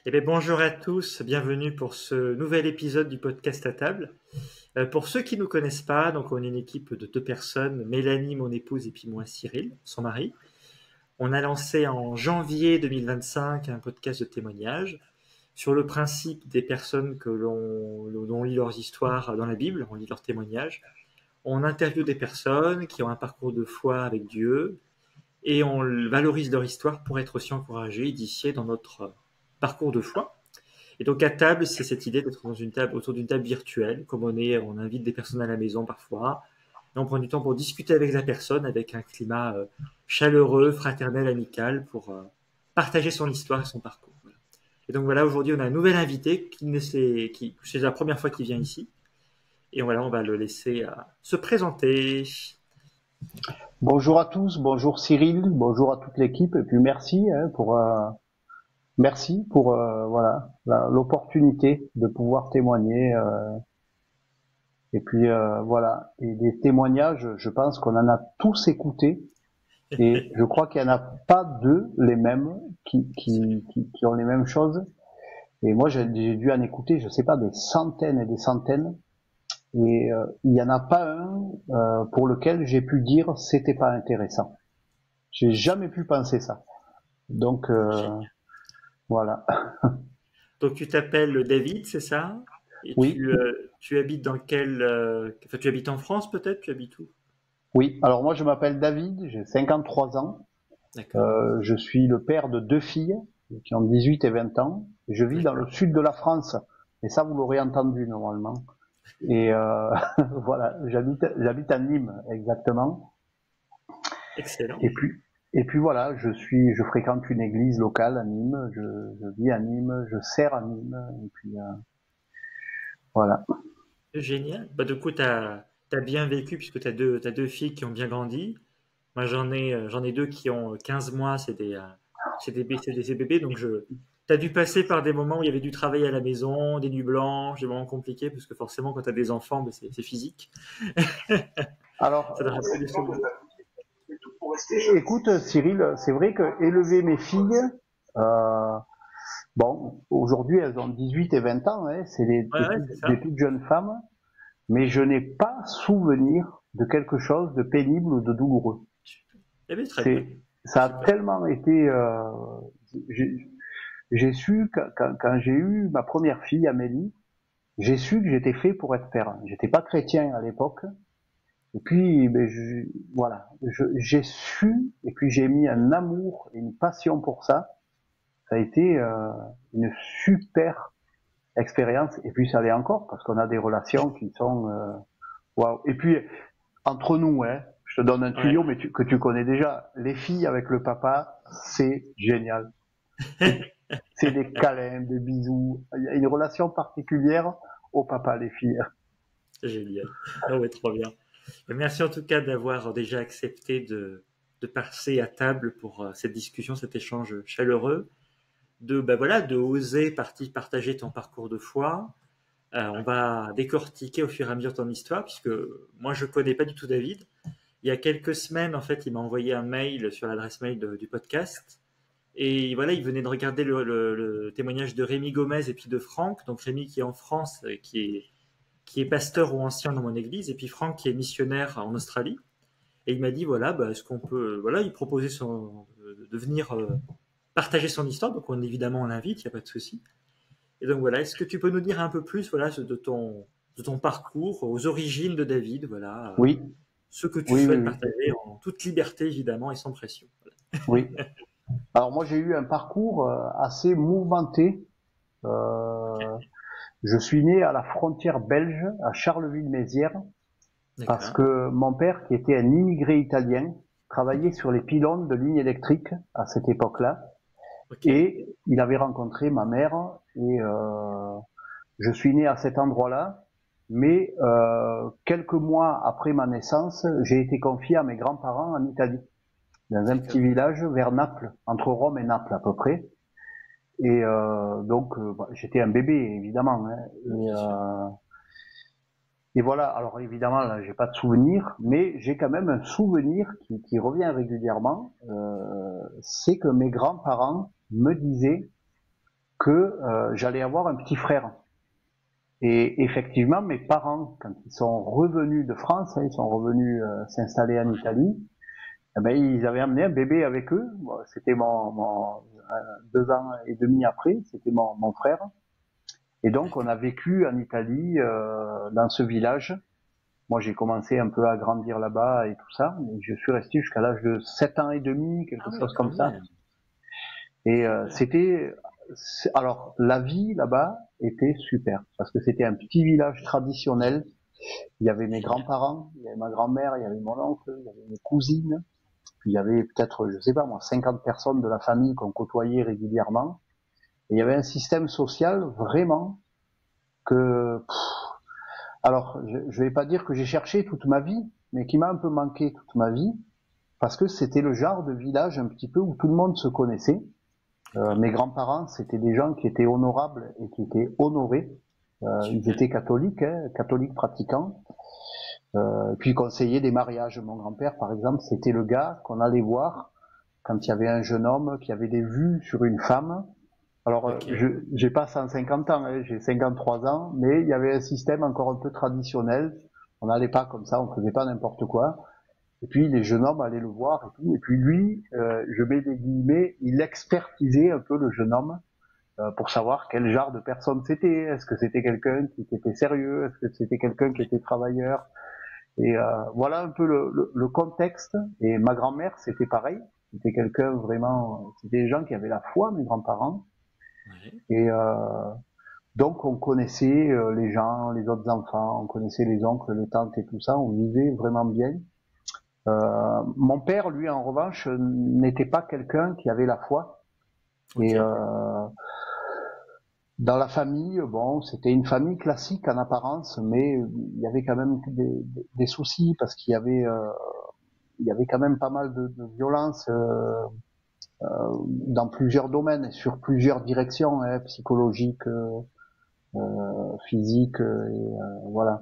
Eh bien, bonjour à tous, bienvenue pour ce nouvel épisode du podcast à table. Pour ceux qui ne nous connaissent pas, donc on est une équipe de deux personnes, Mélanie, mon épouse, et puis moi, Cyril, son mari. On a lancé en janvier 2025 un podcast de témoignages sur le principe des personnes dont on lit leurs histoires dans la Bible, on lit leurs témoignages. On interviewe des personnes qui ont un parcours de foi avec Dieu et on valorise leur histoire pour être aussi encouragés, initiés dans notre parcours de foi. Et donc à table, c'est cette idée d'être dans une table, autour d'une table virtuelle, comme on invite des personnes à la maison parfois. Et on prend du temps pour discuter avec la personne, avec un climat chaleureux, fraternel, amical, pour partager son histoire et son parcours. Voilà. Et donc voilà, aujourd'hui, on a un nouvel invité c'est la première fois qu'il vient ici. Et voilà, on va le laisser se présenter. Bonjour à tous, bonjour Cyril, bonjour à toute l'équipe, et puis merci pour voilà l'opportunité de pouvoir témoigner. Et puis voilà, et des témoignages, je pense qu'on en a tous écouté, et je crois qu'il n'y en a pas deux les mêmes qui ont les mêmes choses. Et moi, j'ai dû en écouter, je sais pas, des centaines et des centaines. Et il y en a pas un pour lequel j'ai pu dire c'était pas intéressant. J'ai jamais pu penser ça. Donc voilà. Donc tu t'appelles David, c'est ça? Et Oui, tu habites dans enfin, tu habites en France peut-être? Tu habites où? oui. Alors moi je m'appelle David, j'ai 53 ans. D'accord. Je suis le père de deux filles qui ont 18 et 20 ans. Je vis dans le D'accord. sud de la France. Et ça vous l'aurez entendu normalement. Et voilà, j'habite à Nîmes exactement. Excellent. Et puis et puis voilà, je fréquente une église locale à Nîmes. Je vis à Nîmes, je sers à Nîmes. Et puis voilà. Génial. Bah, du coup, tu as bien vécu puisque t'as deux filles qui ont bien grandi. Moi, j'en ai deux qui ont 15 mois, c'est des bébés. Donc, tu as dû passer par des moments où il y avait du travail à la maison, des nuits blanches, des moments compliqués, parce que forcément, quand tu as des enfants, bah, c'est physique. Alors, Ça te rappelle des souvenirs. écoute Cyril, c'est vrai que élever mes filles, euh, bon, aujourd'hui elles ont 18 et 20 ans, hein, c'est Ouais, ouais, c'est des ça. toutes jeunes femmes, mais je n'ai pas souvenir de quelque chose de pénible ou de douloureux. Eh bien, très bien. C'est, ça a Super. tellement été, j'ai j'ai su quand j'ai eu ma première fille Amélie, j'ai su que j'étais fait pour être père. J'étais pas chrétien à l'époque. Et puis, voilà, j'ai su, et puis j'ai mis un amour et une passion pour ça. Ça a été une super expérience. Et puis ça l'est encore, parce qu'on a des relations qui sont... waouh. Et puis, entre nous, hein, je te donne un Ouais. tuyau, mais que tu connais déjà, les filles avec le papa, c'est génial. C'est des câlins, des bisous. Il y a une relation particulière au papa, les filles. Génial. Non, ouais, trop bien. Merci en tout cas d'avoir déjà accepté de passer à table pour cette discussion, cet échange chaleureux, bah voilà, de oser partager ton parcours de foi. On va décortiquer au fur et à mesure ton histoire, puisque moi je connais pas du tout David. Il y a quelques semaines, en fait, il m'a envoyé un mail sur l'adresse mail du podcast. Et voilà, il venait de regarder le témoignage de Rémi Gomez et puis de Franck. Donc Rémi qui est en France, qui est pasteur ou ancien dans mon église, et puis Franck qui est missionnaire en Australie. Et il m'a dit, voilà, bah, est-ce qu'on peut, voilà, il proposait de venir partager son histoire, donc évidemment on l'invite, il n'y a pas de souci. Et donc voilà, est-ce que tu peux nous dire un peu plus, voilà, de ton parcours, aux origines de David, voilà, Oui, ce que tu oui, oui, souhaites oui, partager en toute liberté évidemment et sans pression. oui. Alors moi j'ai eu un parcours assez mouvementé. Euh, je suis né à la frontière belge, à Charleville-Mézières, parce D'accord. que mon père, qui était un immigré italien, travaillait sur les pylônes de lignes électriques à cette époque-là, Ok. et il avait rencontré ma mère, et je suis né à cet endroit-là, mais quelques mois après ma naissance, j'ai été confié à mes grands-parents en Italie, dans un petit D'accord. village vers Naples, entre Rome et Naples à peu près. Et donc, j'étais un bébé, évidemment. Hein, Bien sûr. et voilà, alors évidemment, là, j'ai pas de souvenir, mais j'ai quand même un souvenir qui revient régulièrement. C'est que mes grands-parents me disaient, que j'allais avoir un petit frère. Et effectivement, mes parents, quand ils sont revenus de France, ils sont revenus s'installer en Italie, eh ben, ils avaient amené un bébé avec eux. Bon, c'était mon 2 ans et demi après, c'était mon frère. Et donc, on a vécu en Italie, dans ce village. Moi, j'ai commencé un peu à grandir là-bas et tout ça. Et je suis resté jusqu'à l'âge de 7 ans et demi, quelque chose comme ça. Et alors, la vie là-bas était super. Parce que c'était un petit village traditionnel. Il y avait mes grands-parents, il y avait ma grand-mère, il y avait mon oncle, il y avait mes cousines. Puis il y avait peut-être, je sais pas moi, 50 personnes de la famille qu'on côtoyait régulièrement. Et il y avait un système social vraiment que, alors je vais pas dire que j'ai cherché toute ma vie, mais qui m'a un peu manqué toute ma vie, parce que c'était le genre de village un petit peu où tout le monde se connaissait. Mes grands-parents, c'était des gens qui étaient honorables et qui étaient honorés. Ils étaient catholiques, catholiques pratiquants. Puis ils conseillaient des mariages. Mon grand-père, par exemple, c'était le gars qu'on allait voir quand il y avait un jeune homme qui avait des vues sur une femme. Alors, j'ai pas 150 ans, j'ai 53 ans, mais il y avait un système encore un peu traditionnel. On n'allait pas comme ça, on faisait pas n'importe quoi. Et puis les jeunes hommes allaient le voir et tout. Et puis lui, je mets des guillemets, il expertisait un peu le jeune homme pour savoir quel genre de personne c'était. Est-ce que c'était quelqu'un qui était sérieux? Est-ce que c'était quelqu'un qui était travailleur? Et voilà un peu le contexte. Et ma grand-mère, c'était pareil. C'était quelqu'un vraiment, c'était des gens qui avaient la foi, mes grands-parents. Et donc on connaissait les gens, les autres enfants, on connaissait les oncles, les tantes et tout ça. On vivait vraiment bien. Mon père, lui, en revanche, n'était pas quelqu'un qui avait la foi. Et dans la famille, bon, c'était une famille classique en apparence, mais il y avait quand même des soucis parce qu'il y avait quand même pas mal de violence dans plusieurs domaines et sur plusieurs directions, psychologiques, physiques, voilà.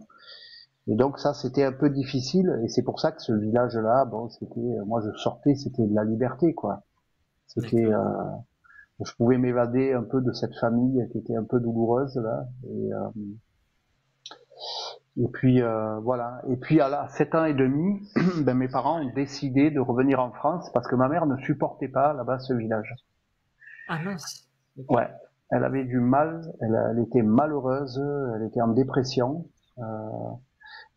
Et donc ça, c'était un peu difficile, et c'est pour ça que ce village-là, bon, c'était, moi je sortais, c'était de la liberté, quoi. C'était, je pouvais m'évader un peu de cette famille qui était un peu douloureuse là, et puis voilà. Et puis à 7 ans et demi, ben mes parents ont décidé de revenir en France parce que ma mère ne supportait pas là-bas ce village. Ah mince. Ouais, elle avait du mal, elle était malheureuse, elle était en dépression.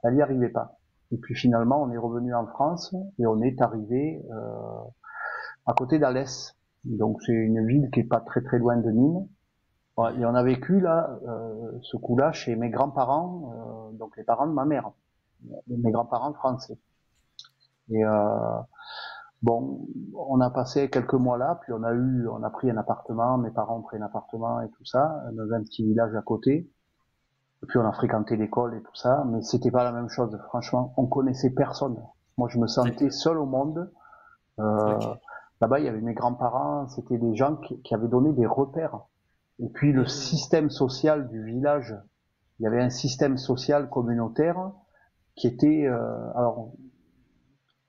Elle n'y arrivait pas. Et puis finalement, on est revenu en France et on est arrivé à côté d'Alès. Donc c'est une ville qui est pas très très loin de Nîmes. Ouais, et on a vécu là, ce coup-là, chez mes grands-parents, donc les parents de ma mère, mes grands-parents français. Et bon, on a passé quelques mois là, puis on a pris un appartement, mes parents ont pris un appartement et tout ça, dans un petit village à côté. Et puis on a fréquenté l'école et tout ça, mais c'était pas la même chose. Franchement, on connaissait personne. Moi, je me sentais seul au monde. Là-bas, il y avait mes grands-parents, c'était des gens qui avaient donné des repères. Et puis le système social du village, il y avait un système social communautaire qui était, alors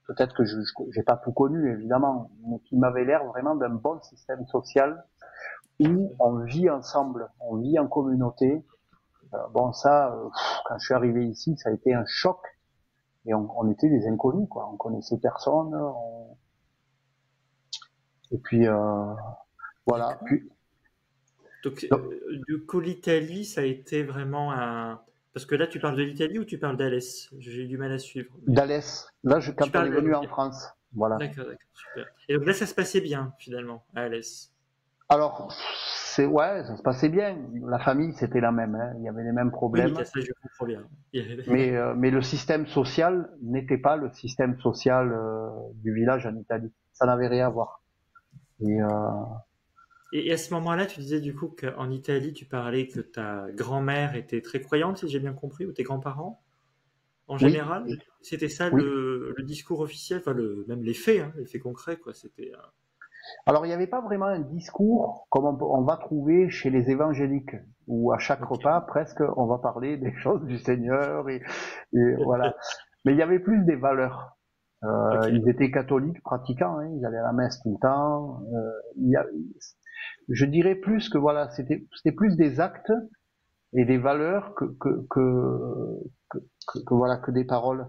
peut-être que je j'ai pas tout connu évidemment, mais qui m'avait l'air vraiment d'un bon système social où on vit ensemble, on vit en communauté. Bon ça, quand je suis arrivé ici, ça a été un choc et on était des inconnus quoi, on connaissait personne. Et puis voilà. Puis, donc du coup, l'Italie, ça a été vraiment un. Parce que là, tu parles de l'Italie ou tu parles d'Alès? J'ai eu du mal à suivre. D'Alès. Là, quand on est venu en France, voilà. D'accord, super. Et donc là, ça se passait bien finalement à Alès. Alors, ouais, ça se passait bien. La famille, c'était la même. Il y avait les mêmes problèmes. Oui, ça, je comprends bien. Mais le système social n'était pas le système social du village en Italie. Ça n'avait rien à voir. Et à ce moment-là, tu disais du coup qu'en Italie, tu parlais que ta grand-mère était très croyante, si j'ai bien compris, ou tes grands-parents, en oui, général. C'était ça oui. le discours officiel, enfin même les faits, les faits concrets, quoi. C'était. Alors, il n'y avait pas vraiment un discours comme on va trouver chez les évangéliques, où à chaque repas, presque, on va parler des choses du Seigneur et voilà. Mais il y avait plus des valeurs. Ils étaient catholiques pratiquants, ils allaient à la messe tout le temps. je dirais plus que voilà, c'était plus des actes et des valeurs voilà, que des paroles.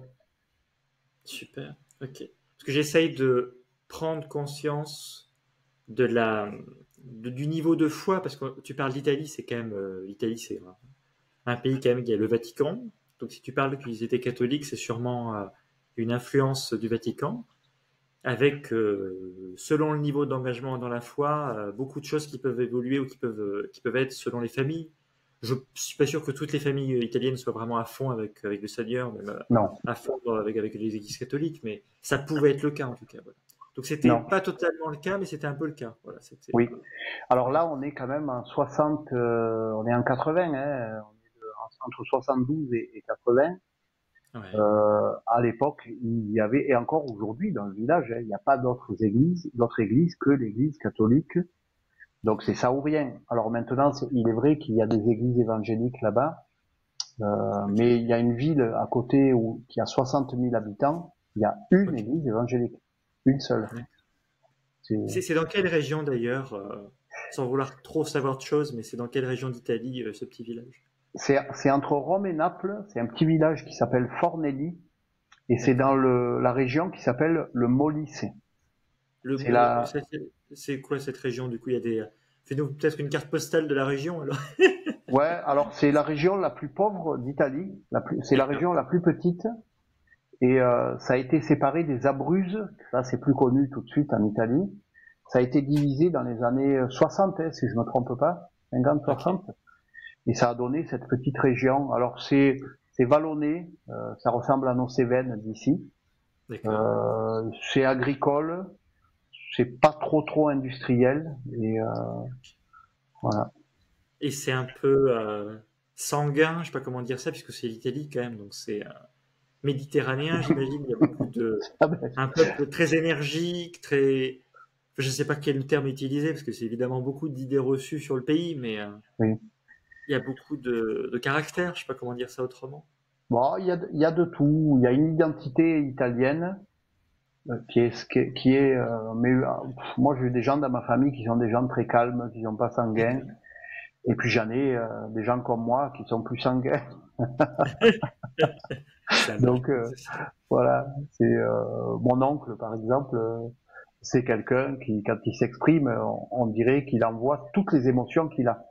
Super, ok. Parce que j'essaye de prendre conscience du niveau de foi, parce que tu parles d'Italie, c'est quand même, l'Italie, c'est un pays quand même qui a le Vatican. Donc si tu parles qu'ils étaient catholiques, c'est sûrement une influence du Vatican, avec, selon le niveau d'engagement dans la foi, beaucoup de choses qui peuvent évoluer ou qui peuvent être selon les familles. Je suis pas sûr que toutes les familles italiennes soient vraiment à fond avec le Seigneur, même Non, à fond avec les églises catholiques, mais ça pouvait être le cas en tout cas. Voilà. Donc c'était non, pas totalement le cas, mais c'était un peu le cas. Voilà, c'était. oui. Alors là, on est quand même en 60, on est en 80, hein, on est entre 72 et 80. Ouais. À l'époque, il y avait, et encore aujourd'hui dans le village, hein, il n'y a pas d'autres églises que l'église catholique. Donc c'est ça ou rien. Alors maintenant, il est vrai qu'il y a des églises évangéliques là-bas, mais il y a une ville à côté qui a 60 000 habitants, il y a une Ok. église évangélique, une seule. Ouais. C'est C'est dans quelle région d'ailleurs, sans vouloir trop savoir de choses, mais c'est dans quelle région d'Italie ce petit village? c'est entre Rome et Naples, c'est un petit village qui s'appelle Fornelli, et c'est D'accord. dans la région qui s'appelle le Molise. C'est la, C'est quoi cette région du coup? Il y a des. Fais-nous peut-être une carte postale de la région alors. ouais, alors c'est la région la plus pauvre d'Italie, c'est la D'accord. région la plus petite, et ça a été séparé des Abruzzes, ça c'est plus connu tout de suite en Italie. Ça a été divisé dans les années 60, hein, si je me trompe pas, 50, Ok. 60, et ça a donné cette petite région. Alors c'est vallonné, ça ressemble à nos Cévennes d'ici. D'accord. C'est agricole, c'est pas trop industriel, et voilà. Et c'est un peu sanguin, je sais pas comment dire ça, puisque c'est l'Italie quand même, donc c'est méditerranéen, j'imagine. Il y a beaucoup de. Ah ben, Un peuple très énergique, très. Je sais pas quel terme utiliser, parce que c'est évidemment beaucoup d'idées reçues sur le pays, mais oui. il y a beaucoup de caractère, je sais pas comment dire ça autrement. Bon, il y a de tout. Il y a une identité italienne qui est mais moi j'ai des gens dans ma famille qui sont des gens très calmes, qui sont pas sanguins, et puis j'en ai des gens comme moi qui sont plus sanguins. Ça marche. Donc voilà, c'est mon oncle par exemple, c'est quelqu'un qui quand il s'exprime, on dirait qu'il envoie toutes les émotions qu'il a.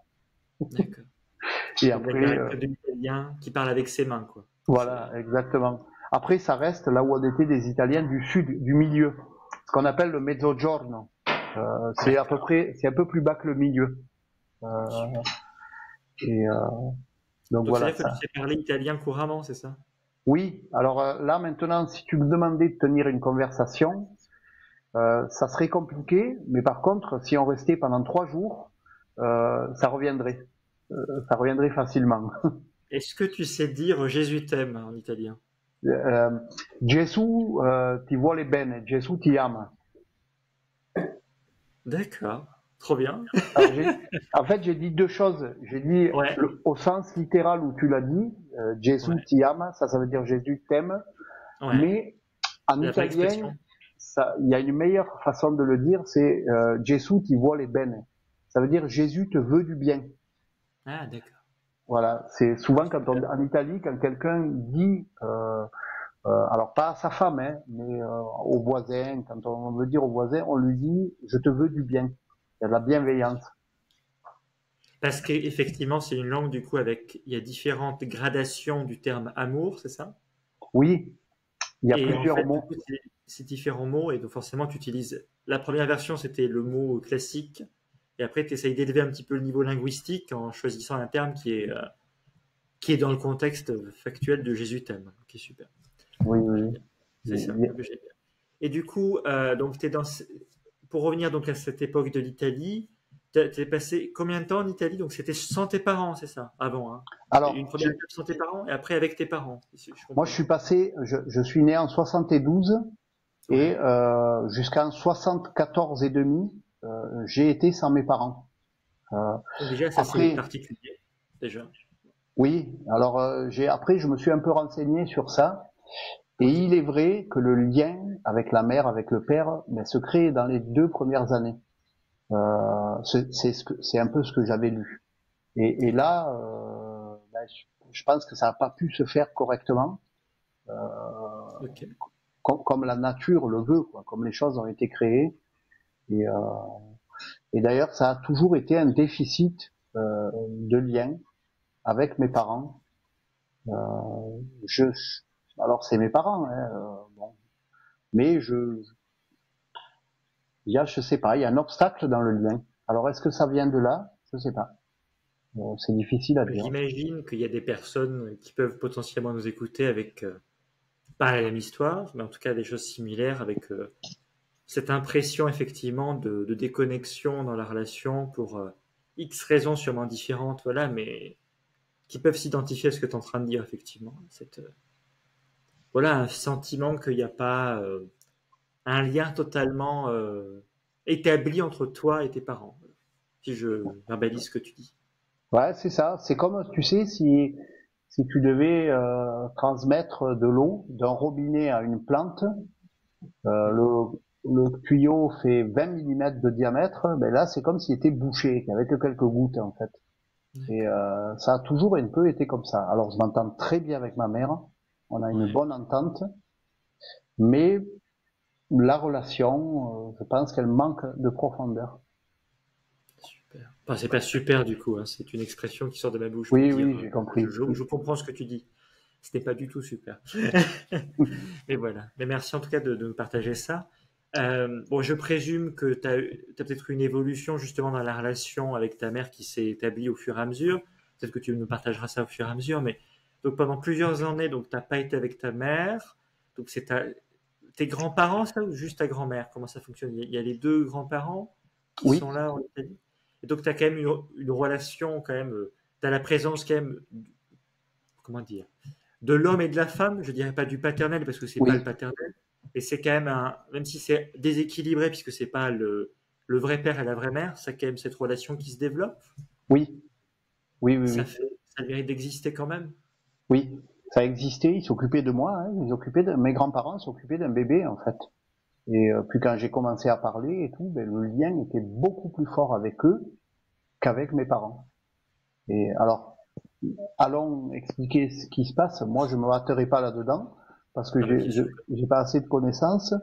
D'accord. Et C'est le après caractère de l'italien qui parle avec ses mains, quoi. voilà, C'est. exactement. Après ça reste là où on était des Italiens du sud, du milieu, ce qu'on appelle le mezzogiorno. C'est à peu D'accord. près, c'est un peu plus bas que le milieu. Euh, Super. et donc Donc voilà c'est-à-dire que tu ça. sais parler italien couramment, c'est ça? Oui, alors là maintenant, si tu me demandais de tenir une conversation, ça serait compliqué, mais par contre, si on restait pendant 3 jours, ça reviendrait. Ça reviendrait facilement. Est-ce que tu sais dire Jésus t'aime en italien? Euh, Gesù ti vuole bene, Gesù ti ama. D'accord. Trop bien. Alors en fait, j'ai dit deux choses. J'ai dit Ouais. au sens littéral où tu l'as dit, Gesù Ouais. ti ama, ça veut dire Jésus t'aime. Ouais. Mais en La vraie italien, expression. il y a une meilleure façon de le dire, c'est Gesù ti vuole bene. Ça veut dire Jésus te veut du bien. Ah, d'accord. Voilà, c'est souvent Super. en Italie, quand quelqu'un dit, alors pas à sa femme, hein, mais au voisin, quand on veut dire au voisin, on lui dit je te veux du bien. Il y a de la bienveillance. Parce qu'effectivement, c'est une langue, du coup, il y a différentes gradations du terme amour, c'est ça? Oui, il y a Et en plusieurs fait, du mots. coup, c'est ces différents mots, et donc forcément, tu utilises. La première version, c'était le mot classique, et après, tu essayes d'élever un petit peu le niveau linguistique en choisissant un terme qui est dans le contexte factuel de Jésus t'aime, qui est super. Oui, oui. Génial. C'est ça. Oui. Ah ben, génial. Et du coup, donc pour revenir donc à cette époque de l'Italie, t'es passé combien de temps en Italie? Donc c'était sans tes parents, c'est ça, avant, hein? Une Alors, première étape sans tes parents et après avec tes parents, si je moi comprends je bien. suis passé, je suis né en 72 et Ouais. jusqu'en 74 et demi, j'ai été sans mes parents. Euh, Donc déjà, ça c'est après, particulier, déjà. oui, alors après je me suis un peu renseigné sur ça. Et Oui. il est vrai que le lien avec la mère, avec le père, se crée dans les 2 premières années. C'est un peu ce que j'avais lu. Et là, je pense que ça n'a pas pu se faire correctement, Ok. comme la nature le veut, quoi, comme les choses ont été créées. Et, euh, et d'ailleurs, ça a toujours été un déficit de lien avec mes parents. Je, alors c'est mes parents, hein, bon, mais je sais pas, il y a un obstacle dans le lien. Alors est-ce que ça vient de là? Je sais pas. C'est difficile à dire. J'imagine qu'il y a des personnes qui peuvent potentiellement nous écouter avec pas la même histoire, mais en tout cas des choses similaires avec cette impression effectivement de déconnexion dans la relation pour X raisons sûrement différentes, voilà, mais qui peuvent s'identifier à ce que tu es en train de dire effectivement. Voilà, un sentiment qu'il n'y a pas un lien totalement établi entre toi et tes parents, voilà, si je verbalise ce que tu dis. Ouais, c'est ça. C'est comme, tu sais, si tu devais transmettre de l'eau d'un robinet à une plante, le tuyau fait 20 millimètres de diamètre, ben là c'est comme s'il était bouché, qu'il n'y avait que quelques gouttes en fait. Et ça a toujours un peu été comme ça. Alors je m'entends très bien avec ma mère, on a une Ouais, bonne entente, mais la relation, je pense qu'elle manque de profondeur. super. Enfin, c'est pas super du coup, hein, c'est une expression qui sort de ma bouche pour Oui, dire oui, j'ai compris. je comprends ce que tu dis. Ce n'est pas du tout super. Mais voilà. Mais merci en tout cas de me partager ça. Bon, je présume que tu as peut-être eu une évolution justement dans la relation avec ta mère qui s'est établie au fur et à mesure. Peut-être que tu nous partageras ça au fur et à mesure. Mais donc pendant plusieurs années, donc t'as pas été avec ta mère. Donc tes grands-parents, ça, ou juste ta grand-mère? Comment ça fonctionne? Il y a les deux grands-parents qui Oui, sont là en Italie. Et donc tu as quand même une relation quand même. Tu as la présence quand même. Comment dire? De l'homme et de la femme, je dirais pas du paternel parce que c'est pas le oui, paternel, et c'est quand même même si c'est déséquilibré puisque c'est pas le vrai père et la vraie mère, c'est quand même cette relation qui se développe. oui, oui, oui, Ça oui. fait, ça mérite d'exister quand même. Oui, ça existait, ils s'occupaient de moi, hein, mes grands-parents s'occupaient d'un bébé en fait. Et puis quand j'ai commencé à parler et tout, ben, le lien était beaucoup plus fort avec eux qu'avec mes parents. Et alors, allons expliquer ce qui se passe. Moi, je me hâterai pas là-dedans parce que Ah bah bien sûr. j'ai pas assez de connaissances,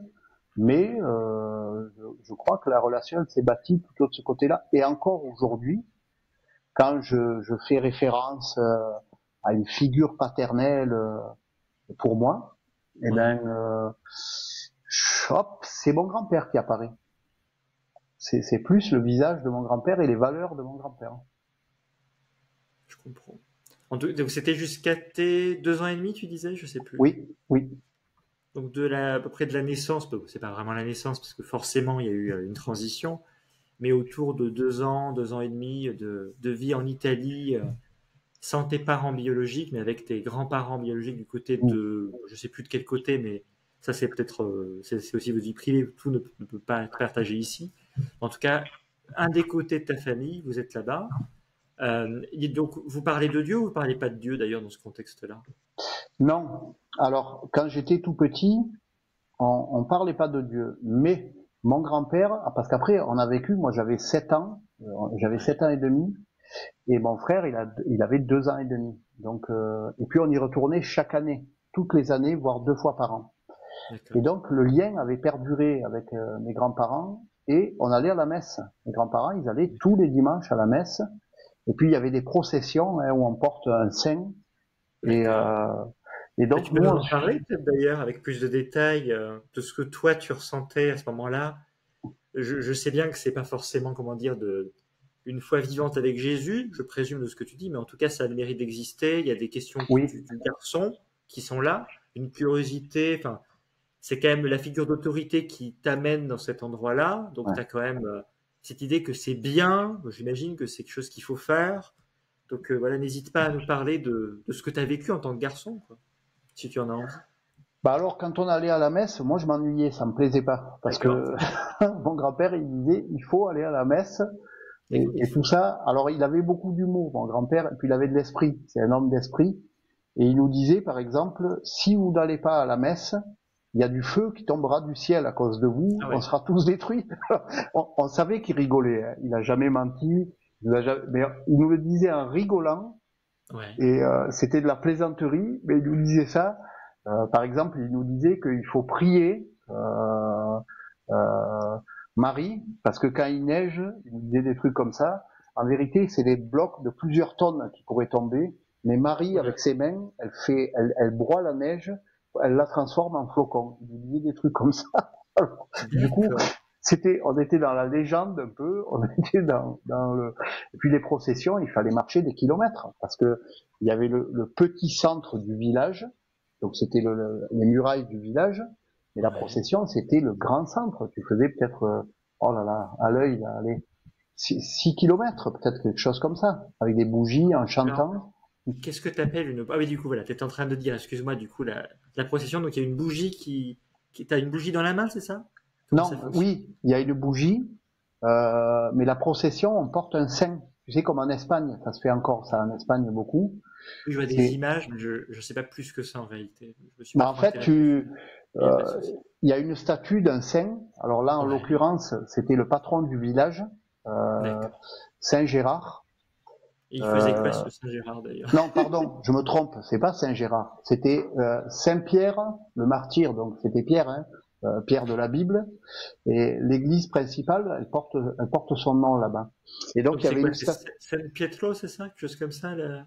mais je crois que la relation elle s'est bâtie plutôt de ce côté-là. Et encore aujourd'hui, quand je fais référence à une figure paternelle pour moi, eh Ouais, ben, hop, c'est mon grand-père qui apparaît. C'est plus le visage de mon grand-père et les valeurs de mon grand-père. je comprends. Donc c'était jusqu'à tes 2 ans et demi, tu disais, je sais plus. Oui, oui, Donc à peu près de la naissance, bon, c'est pas vraiment la naissance parce que forcément il y a eu une transition, mais autour de 2 ans, 2 ans et demi de vie en Italie, sans tes parents biologiques, mais avec tes grands-parents biologiques du côté de, je sais plus de quel côté, mais ça c'est peut-être, c'est aussi votre vie privée, tout ne peut pas être partagé ici. En tout cas, un des côtés de ta famille, vous êtes là-bas. Et donc, vous parlez de Dieu ou vous parlez pas de Dieu d'ailleurs dans ce contexte-là? non. Alors, quand j'étais tout petit, on parlait pas de Dieu, mais mon grand-père, parce qu'après on a vécu, moi j'avais Ouais, 7 ans et demi, et mon frère il avait 2 ans et demi. Donc, et puis on y retournait chaque année, toutes les années, voire 2 fois par an. Et d'accord. donc le lien avait perduré avec mes grands-parents et on allait à la messe. Mes grands-parents, ils allaient tous les dimanches à la messe. Et puis il y avait des processions hein, où on porte un saint. Et, D'accord. Bah, donc tu peux nous, nous en parler peut-être d'ailleurs avec plus de détails de ce que toi tu ressentais à ce moment-là. Je sais bien que c'est pas forcément, comment dire, une foi vivante avec Jésus, je présume de ce que tu dis, mais en tout cas, ça a le mérite d'exister. Il y a des questions oui, du garçon qui sont là, une curiosité. Enfin, c'est quand même la figure d'autorité qui t'amène dans cet endroit-là. Donc, ouais. tu as quand même cette idée que c'est bien. J'imagine que c'est quelque chose qu'il faut faire. Donc, voilà, n'hésite pas à nous parler de ce que tu as vécu en tant que garçon, quoi, si tu en as envie. Bah alors quand on allait à la messe, moi je m'ennuyais, ça me plaisait pas, parce D'accord. que mon grand-père il disait il faut aller à la messe Écoute, il et tout faut. ça. Alors il avait beaucoup d'humour, mon grand-père, et puis il avait de l'esprit. C'est un homme d'esprit. Et il nous disait par exemple si vous n'allez pas à la messe, il y a du feu qui tombera du ciel à cause de vous, Ah ouais. on sera tous détruits. On savait qu'il rigolait, hein. Il a jamais menti, mais il nous le disait en rigolant, Ouais. et c'était de la plaisanterie, mais il nous disait ça. Par exemple, il nous disait qu'il faut prier Marie, parce que quand il neige, il nous disait des trucs comme ça. En vérité, c'est des blocs de plusieurs tonnes qui pourraient tomber, mais Marie, Oula. avec ses mains, elle broie la neige, elle la transforme en flocons. Il nous disait des trucs comme ça. Du coup, D'accord. on était dans la légende un peu, on était dans le, et puis les processions, il fallait marcher des kilomètres, parce que il y avait le petit centre du village, donc c'était les murailles du village, mais la Ouais. procession, c'était le grand centre. Tu faisais peut-être, oh là là, à l'œil, là, allez, 6 kilomètres, peut-être quelque chose comme ça, avec des bougies, en Alors, chantant. qu'est-ce que tu appelles une... Ah oui, du coup, voilà, tu étais en train de dire, excuse-moi, du coup, la procession, donc il y a une bougie T'as une bougie dans la main, c'est ça? Comment ça Non, fonctionne? oui, il y a une bougie, mais la procession, on porte un saint. Tu sais, comme en Espagne, ça se fait encore, ça, en Espagne, beaucoup. Oui, je vois des C'est, images, mais je ne sais pas plus que ça en réalité. Je me suis pas bah, en trop fait, intéressé. Il n'y a pas de souci. il y a une statue d'un saint. Alors là, en Ouais, l'occurrence, c'était le patron du village, d'accord. Saint Gérard. Et il faisait quoi Euh, ce Saint-Gérard d'ailleurs? non, pardon, je me trompe, c'est pas Saint Gérard, c'était Saint Pierre, le martyr. Donc c'était Pierre, hein, Pierre de la Bible. Et l'église principale, elle porte son nom là-bas. Et donc Donc il y c'est avait quoi? une C'est statue. San Pietro, c'est ça? Quelque chose comme ça, San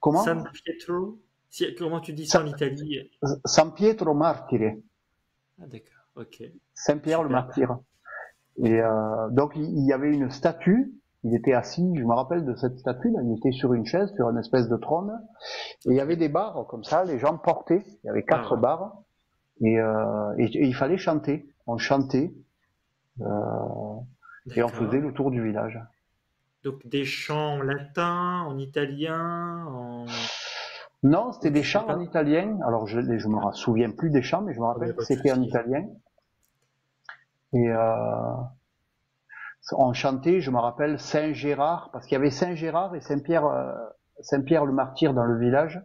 Comment? Pietro? Comment tu dis ça en Italie? San Pietro Martire, Ah d'accord, ok. Saint Pierre le Super. martyr. Et D'accord. donc il y avait une statue. Il était assis, je me rappelle de cette statue, là, il était sur une chaise, sur une espèce de trône, et il y Ok. avait des barres comme ça, les gens portaient, il y avait 4 Waouh. barres, et il fallait chanter. On chantait, euh, et on faisait D'accord. le tour du village. Donc des chants en latin, en italien, Non, c'était ou des tu sais chants en pas? italien. Alors je D'accord. me souviens plus des chants, mais je me Ah, mais y rappelle a que pas de c'était en souci. italien. Et on chantait, je me rappelle, Saint Gérard, parce qu'il y avait Saint Gérard et Saint Pierre le martyr dans le village.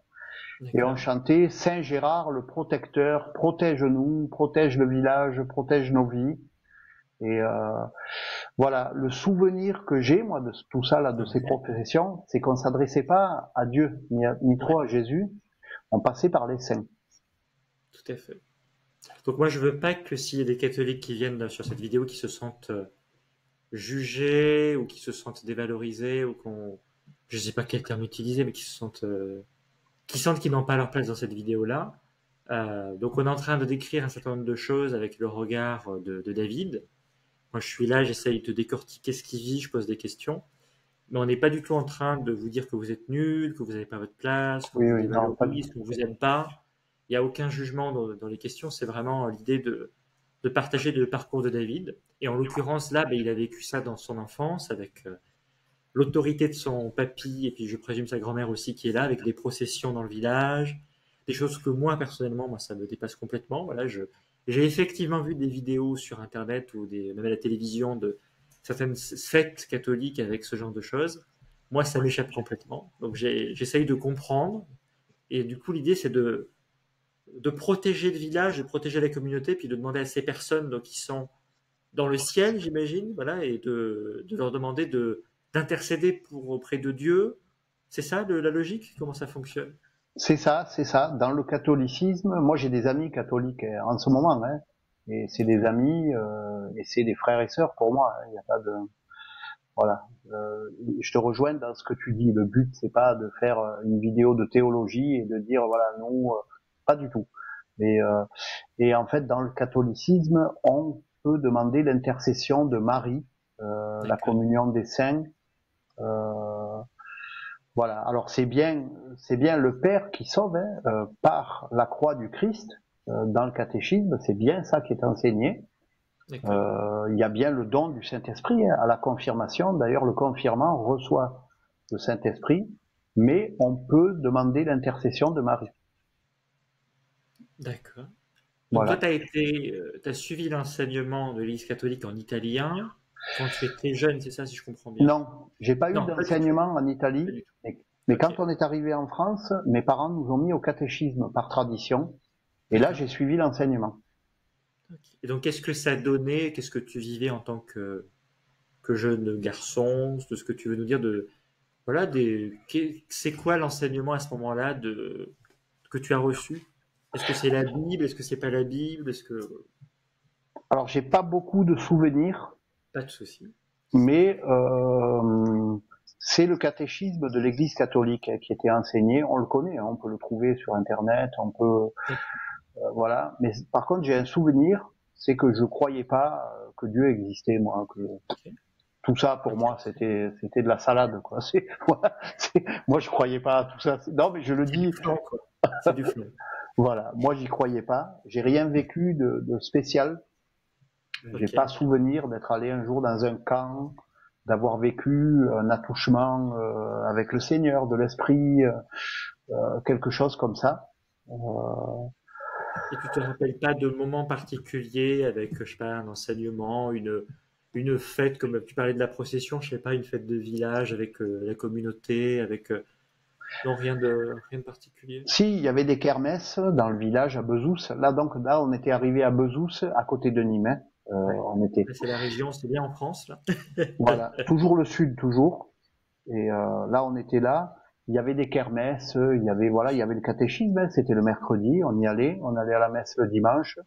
Et on D'accord. chantait Saint Gérard le protecteur, protège-nous, protège le village, protège nos vies. Et voilà, le souvenir que j'ai moi de tout ça là, de ces Ouais. professions, c'est qu'on s'adressait pas à Dieu ni Ouais, trop à Jésus, on passait par les saints. tout à fait. Donc moi je veux pas que s'il y a des catholiques qui viennent sur cette vidéo qui se sentent jugés ou qui se sentent dévalorisés ou qu'on, je sais pas quel terme utiliser, mais qui sentent qu'ils n'ont pas leur place dans cette vidéo-là. Donc on est en train de décrire un certain nombre de choses avec le regard de David. Moi je suis là, j'essaye de décortiquer ce qu'il vit, je pose des questions. Mais on n'est pas du tout en train de vous dire que vous êtes nul, que vous n'avez pas votre place, qu'on Oui, vous oui, non, pas du dévalorise, qu'on vous aime pas. Il n'y a aucun jugement dans les questions. C'est vraiment l'idée de partager le parcours de David. Et en l'occurrence, là, ben, il a vécu ça dans son enfance avec l'autorité de son papy et puis je présume sa grand-mère aussi qui est là avec des processions dans le village, des choses que moi personnellement, moi ça me dépasse complètement. Voilà, j'ai effectivement vu des vidéos sur internet ou même à la télévision de certaines fêtes catholiques avec ce genre de choses. Moi, ça m'échappe complètement. Donc j'essaye de comprendre et du coup l'idée c'est de protéger le village, de protéger la communauté, puis de demander à ces personnes donc, qui sont dans le ciel, j'imagine, voilà, et de leur demander d'intercéder auprès de Dieu. C'est ça la logique? Comment ça fonctionne? C'est ça, c'est ça. Dans le catholicisme, moi j'ai des amis catholiques en ce moment, hein, et c'est des D'accord. amis et c'est des frères et sœurs pour moi. Il n'y a pas de voilà. Je te rejoins dans ce que tu dis. Le but c'est pas de faire une vidéo de théologie et de dire voilà nous pas du tout. Et, et en fait dans le catholicisme on peut demander l'intercession de Marie, la D'accord. communion des saints. Euh, Voilà. Alors c'est bien le Père qui sauve hein, par la croix du Christ dans le catéchisme. C'est bien ça qui est enseigné. D'accord. Il y a bien le don du Saint-Esprit hein, à la confirmation. D'ailleurs, le confirmant reçoit le Saint-Esprit, mais on peut demander l'intercession de Marie. D'accord. Donc toi, Voilà. t'as suivi l'enseignement de l'Église catholique en italien quand tu étais jeune, c'est ça, si je comprends bien? Non, j'ai pas eu Non, pas du tout. d'enseignement en Pas Italie, du tout. mais Ok. quand on est arrivé en France, mes parents nous ont mis au catéchisme par tradition. Et là, j'ai suivi l'enseignement. Okay. Et donc, qu'est-ce que ça donnait? Qu'est-ce que tu vivais en tant que jeune garçon? De ce que tu veux nous dire de voilà c'est quoi l'enseignement à ce moment-là que tu as reçu? Est-ce que c'est la Bible? Est-ce que c'est pas la Bible? Est-ce que Alors, j'ai pas beaucoup de souvenirs, pas de souci. mais c'est le catéchisme de l'Église catholique qui était enseigné. On le connaît, hein, on peut le trouver sur Internet, on peut voilà. Mais par contre, j'ai un souvenir, c'est que je croyais pas que Dieu existait, moi, que Okay. tout ça pour moi c'était de la salade, quoi. Voilà, moi je croyais pas à tout ça. Non, mais je le dis. Du flan, quoi. C'est du flan. Voilà, moi j'y croyais pas. J'ai rien vécu de spécial. J'ai Okay. pas souvenir d'être allé un jour dans un camp, d'avoir vécu un attouchement avec le Seigneur, de l'esprit, quelque chose comme ça. Et tu te rappelles pas de moments particuliers avec, je sais pas, un enseignement, une fête, comme tu parlais de la procession, je sais pas, une fête de village avec la communauté, avec non, rien de particulier. Si, il y avait des kermesses dans le village à Bezous. Là, on était arrivé à Bezous, à côté de Nîmes. Hein. Ouais. On était, Là, c'est la région, c'est bien en France, là. voilà, toujours le sud, toujours. Et là, on était là. Il y avait des kermesses, il y avait voilà, il y avait le catéchisme. Hein, c'était le mercredi, on y allait, on allait à la messe le dimanche.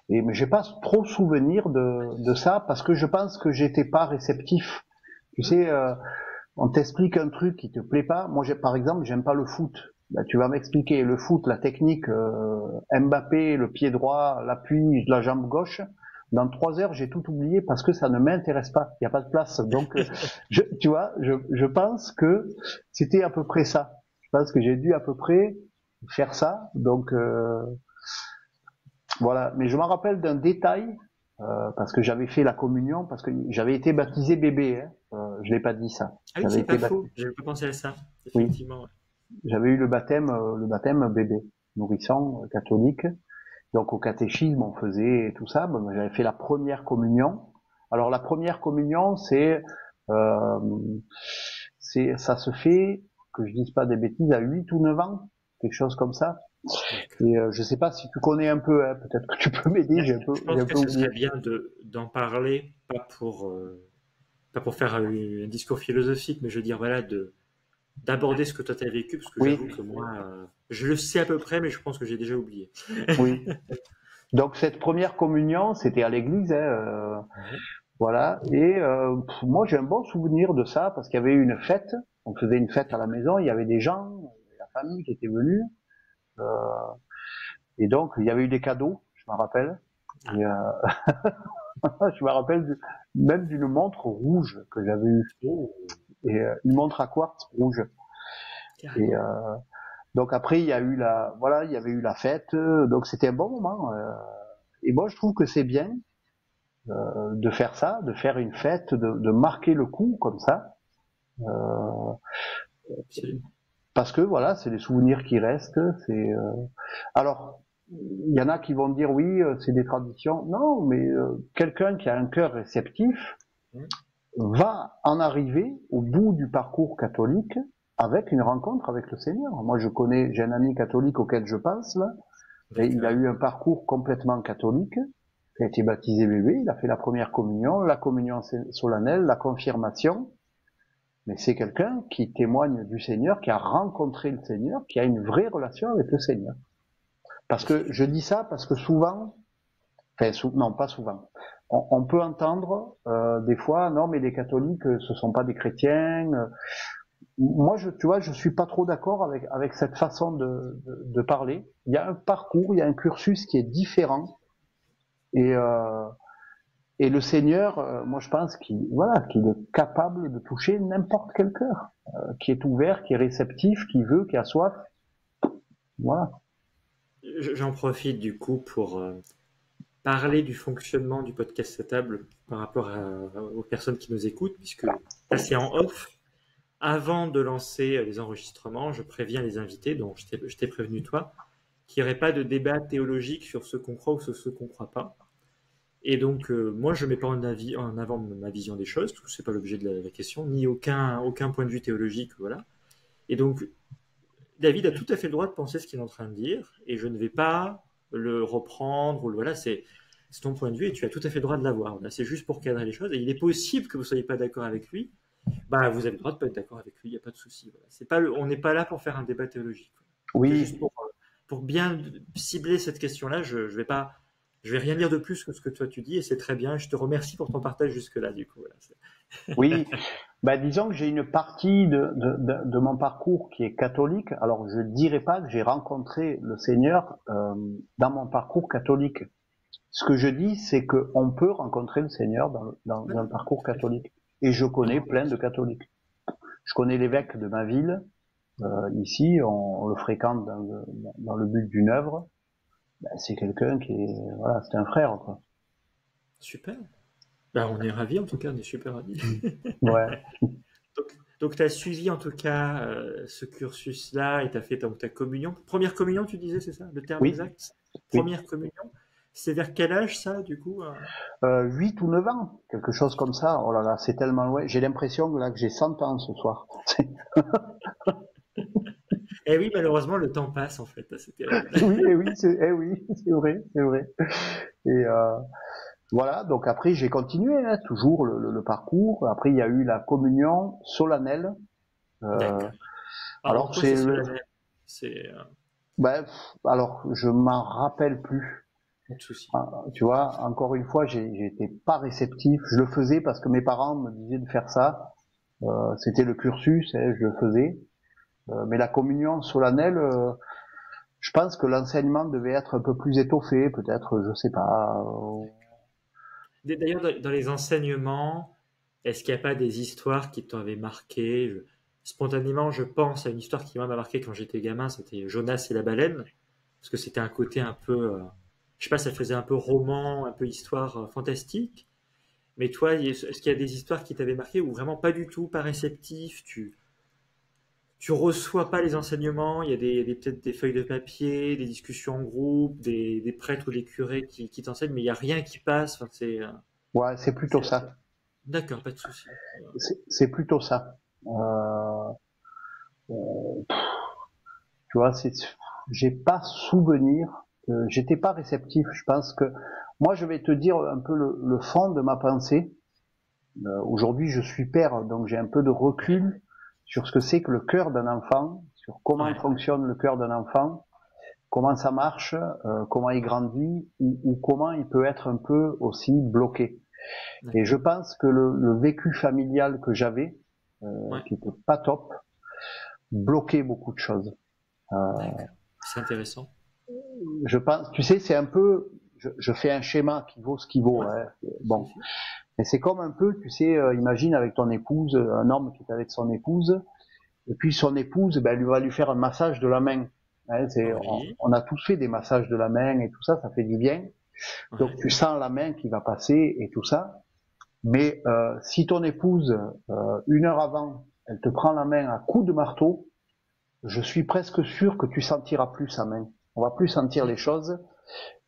Et mais j'ai pas trop souvenir de ça parce que je pense que j'étais pas réceptif. Tu sais, on t'explique un truc qui te plaît pas. Moi, par exemple, j'aime pas le foot. Ben, tu vas m'expliquer le foot, la technique, Mbappé, le pied droit, l'appui, la jambe gauche. Dans 3 heures, j'ai tout oublié parce que ça ne m'intéresse pas. Il n'y a pas de place. Donc, tu vois, je pense que c'était à peu près ça. Je pense que j'ai dû à peu près faire ça. Donc, voilà. Mais je me rappelle d'un détail parce que j'avais fait la communion, parce que j'avais été baptisé bébé. Hein. Je l'ai pas dit ça. Ah oui, J'avais c'est pas été faux. J'avais pas pensé à ça. Oui, Effectivement. Ouais. j'avais eu le baptême bébé, nourrisson catholique. Donc au catéchisme, on faisait tout ça. Bon, j'avais fait la première communion. Alors la première communion, euh, ça se fait, que je dise pas des bêtises, à 8 ou 9 ans, quelque chose comme ça. Et je sais pas si tu connais un peu, hein, peut-être que tu peux m'aider. J'ai Je pense un que peu ce oublié. serait bien d'en parler, pas pour faire un discours philosophique, mais je veux dire, voilà, d'aborder ce que toi tu as vécu, parce que Oui, j'avoue que moi, je le sais à peu près, mais je pense que j'ai déjà oublié. oui. Donc cette première communion, c'était à l'église, hein, Ouais. voilà. Et moi, j'ai un bon souvenir de ça parce qu'il y avait eu une fête. On faisait une fête à la maison. Il y avait des gens, la famille qui était venue. Euh, et donc, il y avait eu des cadeaux, je me rappelle. Et, je me rappelle même d'une montre rouge que j'avais eue. Oh, Et une montre à quartz rouge. Et carrément. donc après, il y avait eu la fête. Donc c'était un bon moment. Et moi, je trouve que c'est bien de faire ça, de faire une fête, de marquer le coup comme ça. Euh, Absolument. Parce que voilà, c'est des souvenirs qui restent. Alors, il y en a qui vont dire oui, c'est des traditions. Non, mais quelqu'un qui a un cœur réceptif Mmh. va en arriver au bout du parcours catholique avec une rencontre avec le Seigneur. Moi, j'ai un ami catholique auquel je pense là, et il a D'accord. eu un parcours complètement catholique. Il a été baptisé bébé, il a fait la première communion, la communion solennelle, la confirmation. Mais c'est quelqu'un qui témoigne du Seigneur, qui a rencontré le Seigneur, qui a une vraie relation avec le Seigneur. Parce que je dis ça parce que souvent, non pas souvent, on peut entendre des fois, non mais les catholiques, ce sont pas des chrétiens. Moi, tu vois, je suis pas trop d'accord avec cette façon de parler. Il y a un parcours, il y a un cursus qui est différent. Et le Seigneur, moi je pense qu'il est capable de toucher n'importe quel cœur, qui est ouvert, qui est réceptif, qui veut, qui a soif. Voilà. J'en profite du coup pour parler du fonctionnement du podcast à table par rapport aux personnes qui nous écoutent, puisque là c'est en off. Avant de lancer les enregistrements, je préviens les invités, donc je t'ai prévenu toi, qu'il n'y aurait pas de débat théologique sur ce qu'on croit ou sur ce qu'on ne croit pas. Et donc, moi, je ne mets pas en avant ma vision des choses, parce que ce n'est pas l'objet de la question, ni aucun point de vue théologique, voilà. Et donc, David a tout à fait le droit de penser ce qu'il est en train de dire, et je ne vais pas le reprendre, ou voilà, c'est ton point de vue, et tu as tout à fait le droit de l'avoir. Là, c'est juste pour cadrer les choses, et il est possible que vous ne soyez pas d'accord avec lui. Bah, vous avez le droit de pas être d'accord avec lui, il n'y a pas de souci. Voilà. On n'est pas là pour faire un débat théologique. C'est Oui, juste pour bien cibler cette question-là, je vais rien dire de plus que ce que toi tu dis, et c'est très bien. Je te remercie pour ton partage jusque-là, du coup. Voilà. oui. Ben, disons que j'ai une partie de mon parcours qui est catholique. Alors, je dirais pas que j'ai rencontré le Seigneur dans mon parcours catholique. Ce que je dis, c'est qu'on peut rencontrer le Seigneur dans un parcours catholique. Et je connais plein de catholiques. Je connais l'évêque de ma ville. Ici, on le fréquente dans le but d'une œuvre. Ben, c'est quelqu'un qui est, voilà, c'est un frère, quoi. Super. Bah, on est ravis, en tout cas, on est super ravis. Ouais. Donc tu as suivi en tout cas ce cursus-là et tu as fait ta communion. Première communion, tu disais, c'est ça le terme Oui, exact? oui. Première communion. C'est vers quel âge ça, du coup 8 ou 9 ans, quelque chose comme ça. Oh là là, c'est tellement loin. J'ai l'impression que j'ai 100 ans ce soir. Eh oui, malheureusement, le temps passe en fait. C'est terrible. Oui, oui, c'est vrai, c'est vrai. Et voilà, donc après j'ai continué, hein, toujours le parcours. Après il y a eu la communion solennelle. Euh, D'accord. Alors, en alors quoi c'est c'est, solennel? C'est ben, alors je m'en rappelle plus. pas de souci. Ah, tu vois, encore une fois, j'étais pas réceptif. Je le faisais parce que mes parents me disaient de faire ça. C'était le cursus, hein, je le faisais. Mais la communion solennelle, je pense que l'enseignement devait être un peu plus étoffé, peut-être, je sais pas. D'ailleurs, dans les enseignements, est-ce qu'il n'y a pas des histoires qui t'avaient marqué? Spontanément, je pense à une histoire qui m'a marqué quand j'étais gamin, c'était Jonas et la baleine, parce que c'était un côté un peu, je sais pas, ça faisait un peu roman, un peu histoire fantastique. Mais toi, est-ce qu'il y a des histoires qui t'avaient marqué ou vraiment pas du tout, pas réceptif, tu reçois pas les enseignements, il y a peut-être des feuilles de papier, des discussions en groupe, des prêtres ou des curés qui t'enseignent, mais il y a rien qui passe. Enfin, Ouais, c'est plutôt c'est- ça. d'accord, pas de souci. C'est plutôt ça. Euh, Tu vois, j'ai pas souvenir que j'étais pas réceptif. Je pense que moi, je vais te dire un peu le fond de ma pensée. Aujourd'hui, je suis père, donc j'ai un peu de recul sur ce que c'est que le cœur d'un enfant, sur comment Ouais, fonctionne le cœur d'un enfant, comment ça marche, comment il grandit, ou comment il peut être un peu aussi bloqué. Et je d'accord. pense que le vécu familial que j'avais, Ouais, qui était pas top, bloquait beaucoup de choses. d'accord. C'est intéressant. Je pense, tu sais, c'est un peu, je fais un schéma qui vaut ce qui vaut. Ouais, Hein. si, Bon, si. mais c'est comme un peu, tu sais, imagine avec ton épouse, un homme qui est avec son épouse, et puis son épouse, ben, elle va lui faire un massage de la main. Hein, Oui, on a tous fait des massages de la main et tout ça, ça fait du bien. Donc ouais, tu sens la main qui va passer et tout ça. Mais si ton épouse, 1 heure avant, elle te prend la main à coups de marteau, je suis presque sûr que tu sentiras plus sa main. On va plus sentir les choses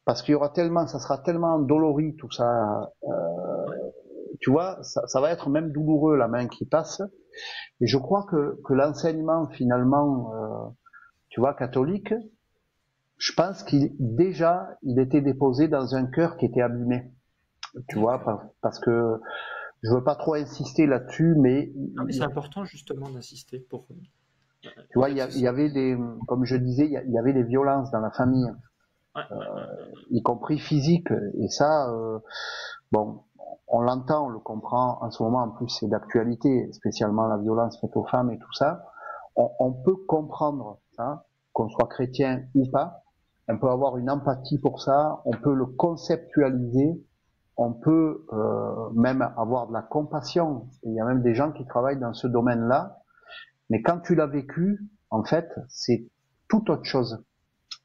parce qu'il y aura tellement, ça sera tellement dolori tout ça. ouais. Tu vois, ça va être même douloureux la main qui passe. Et je crois que l'enseignement finalement, tu vois, catholique, je pense qu'il déjà il était déposé dans un cœur qui était abîmé. Tu vois, D'accord. parce que je veux pas trop insister là-dessus, mais Non, mais c'est important justement d'insister pour. tu vois, Pas de il y souci. avait des, comme je disais, il y avait des violences dans la famille, Ouais, ouais, ouais. y compris physiques. Et ça, bon, on l'entend, on le comprend. En ce moment, en plus, c'est d'actualité, spécialement la violence faite aux femmes et tout ça. On peut comprendre ça, qu'on soit chrétien ou pas. On peut avoir une empathie pour ça. On peut le conceptualiser. On peut même avoir de la compassion. Il y a même des gens qui travaillent dans ce domaine-là. Mais quand tu l'as vécu, en fait, c'est tout autre chose.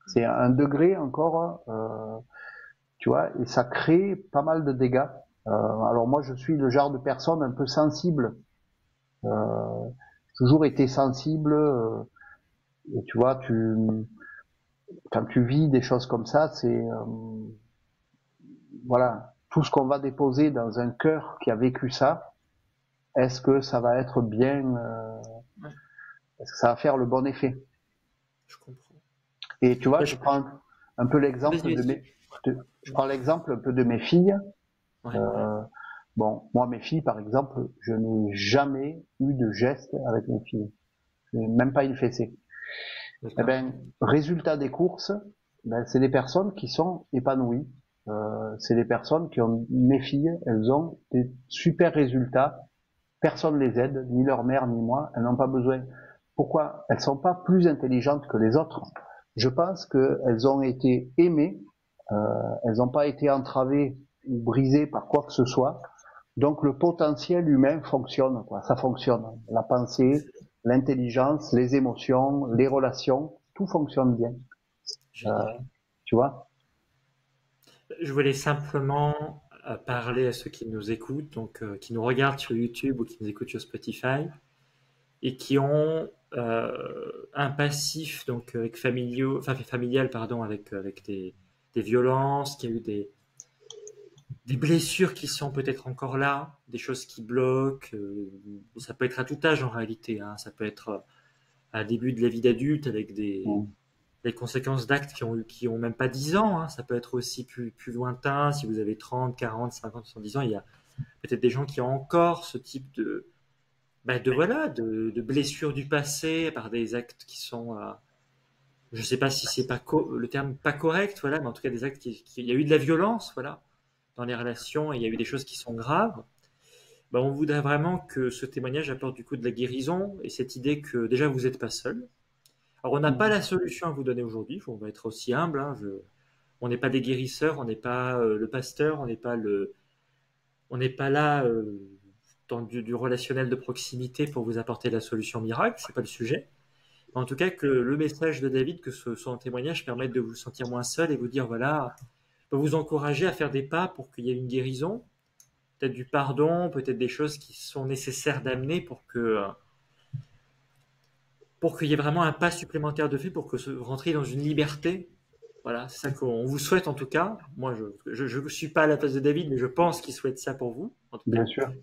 C'est un degré encore, tu vois, et ça crée pas mal de dégâts. Alors moi, je suis le genre de personne un peu sensible. Toujours été sensible. Et tu vois, quand tu vis des choses comme ça, c'est voilà, tout ce qu'on va déposer dans un cœur qui a vécu ça. Est-ce que ça va être bien? Ouais. Est-ce que ça va faire le bon effet? je comprends. Et tu vois, Bah, je prends un peu l'exemple Vas-y, vas-y. je prends l'exemple un peu de mes filles. Ouais, Euh, bon, moi, mes filles, par exemple, je n'ai jamais eu de geste avec mes filles. Même pas une fessée. Eh d'accord. ben, résultat des courses, ben, c'est des personnes qui sont épanouies. C'est des personnes qui ont, mes filles, elles ont des super résultats. Personne les aide, ni leur mère, ni moi. Elles n'ont pas besoin. Pourquoi? Elles sont pas plus intelligentes que les autres. Je pense qu'elles ont été aimées. Elles n'ont pas été entravées ou brisées par quoi que ce soit. Donc le potentiel humain fonctionne, quoi. Ça fonctionne. La pensée, l'intelligence, les émotions, les relations, tout fonctionne bien. Génial. Tu vois? Je voulais simplement parler à ceux qui nous écoutent, donc qui nous regardent sur YouTube ou qui nous écoutent sur Spotify, et qui ont un passif donc avec familial pardon avec des violences, qui a eu des blessures qui sont peut-être encore là, des choses qui bloquent. Ça peut être à tout âge en réalité, hein. Ça peut être à début de la vie d'adulte avec Mm. des conséquences d'actes qui ont même pas 10 ans, hein. Ça peut être aussi plus lointain. Si vous avez 30, 40, 50, 70 ans, il y a peut-être des gens qui ont encore ce type de blessures du passé par des actes qui sont, je sais pas si c'est pas le terme pas correct, voilà, mais en tout cas des actes il y a eu de la violence, voilà, dans les relations et il y a eu des choses qui sont graves. Ben, on voudrait vraiment que ce témoignage apporte du coup de la guérison et cette idée que déjà vous n'êtes pas seul. Alors on n'a pas la solution à vous donner aujourd'hui, on va être aussi humble, hein, on n'est pas des guérisseurs, on n'est pas le pasteur, on n'est pas là dans du relationnel de proximité pour vous apporter la solution miracle, c'est pas le sujet. En tout cas, que le message de David, que son témoignage permette de vous sentir moins seul et vous dire, voilà, peut vous encourager à faire des pas pour qu'il y ait une guérison, peut-être du pardon, peut-être des choses qui sont nécessaires d'amener pour qu'il y ait vraiment un pas supplémentaire de fait pour que rentrer dans une liberté. Voilà, c'est ça qu'on vous souhaite en tout cas. Moi, je suis pas à la place de David, mais je pense qu'il souhaite ça pour vous, en tout Bien cas, sûr.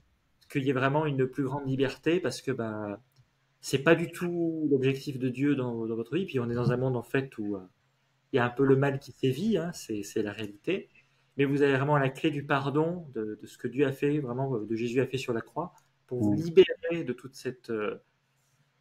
qu'il y ait vraiment une plus grande liberté parce que bah c'est pas du tout l'objectif de Dieu dans votre vie. Puis on est dans un monde en fait où il y a un peu le mal qui sévit, hein, c'est la réalité. Mais vous avez vraiment la clé du pardon, de ce que Dieu a fait, vraiment, de Jésus a fait sur la croix, pour vous Mm. libérer de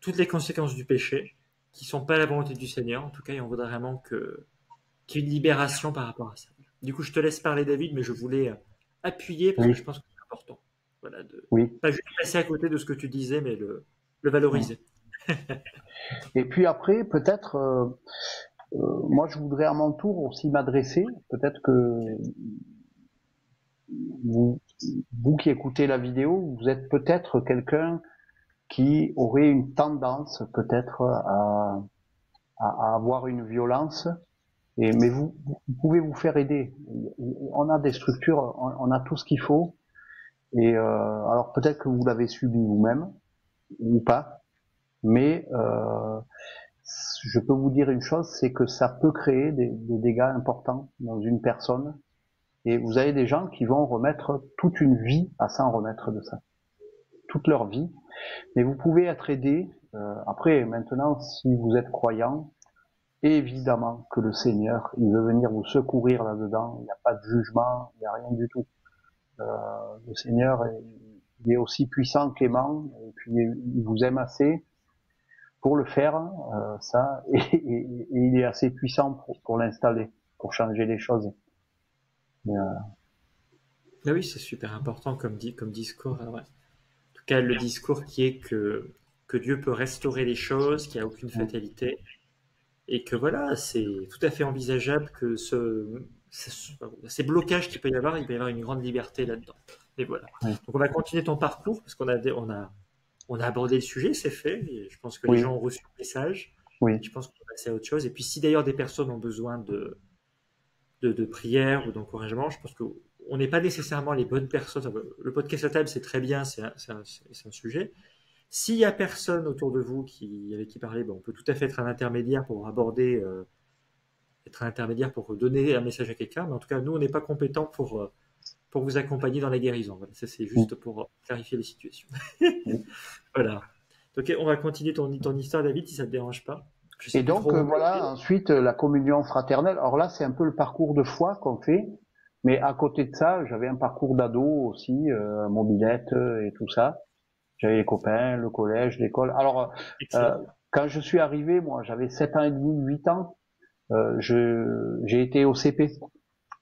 toutes les conséquences du péché, qui sont pas la volonté du Seigneur. En tout cas, et on voudrait vraiment qu'il y ait une libération par rapport à ça. Du coup, je te laisse parler, David, mais je voulais appuyer parce que je Oui, pense que c'est important. Voilà, de oui. pas juste passer à côté de ce que tu disais, mais le Mm. valoriser. Et puis après, peut-être, moi, je voudrais à mon tour aussi m'adresser. Peut-être que vous, vous qui écoutez la vidéo, vous êtes peut-être quelqu'un qui aurait une tendance peut-être à avoir une violence. Mais vous pouvez vous faire aider. On a des structures, on a tout ce qu'il faut. Et alors peut-être que vous l'avez subi vous-même ou pas, mais je peux vous dire une chose, c'est que ça peut créer des dégâts importants dans une personne. Et vous avez des gens qui vont remettre toute une vie à s'en remettre de ça, toute leur vie. Mais vous pouvez être aidé. Après, maintenant, si vous êtes croyant, évidemment que le Seigneur, il veut venir vous secourir là-dedans. Il n'y a pas de jugement, il n'y a rien du tout. Le Seigneur, il est aussi puissant, clément, et puis il vous aime assez pour le faire, ça, et il est assez puissant pour l'installer, pour changer les choses. Mais, Ah oui, c'est super important comme discours. Ouais. En tout cas, le discours qui est que Dieu peut restaurer les choses, qu'il n'y a aucune fatalité, et que voilà, c'est tout à fait envisageable que ces blocages qu'il peut y avoir, il peut y avoir une grande liberté là-dedans. Et voilà. oui, Donc on va continuer ton parcours parce on a abordé le sujet, c'est fait. Et je pense que les oui, gens ont reçu le message. oui, Je pense qu'on va passer à autre chose. Et puis si d'ailleurs des personnes ont besoin de prière ou d'encouragement, je pense que on n'est pas nécessairement les bonnes personnes. Le podcast à table, c'est très bien, c'est un sujet. S'il y a personne autour de vous avec qui parler, ben, on peut tout à fait être un intermédiaire pour aborder, être un intermédiaire pour donner un message à quelqu'un. Mais en tout cas, nous, on n'est pas compétents pour vous accompagner dans la guérison. Voilà, ça c'est oui, juste pour clarifier les situations. oui. Voilà. Donc on va continuer ton histoire, David, si ça te dérange pas. Je sais Et plus donc, trop. voilà, ensuite, la communion fraternelle. Alors là, c'est un peu le parcours de foi qu'on fait. Mais à côté de ça, j'avais un parcours d'ado aussi, mobilette et tout ça. J'avais les copains, le collège, l'école. Alors, euh, Excellent. quand je suis arrivé, moi, j'avais 7 ans et demi, 8 ans. J'ai été au CP.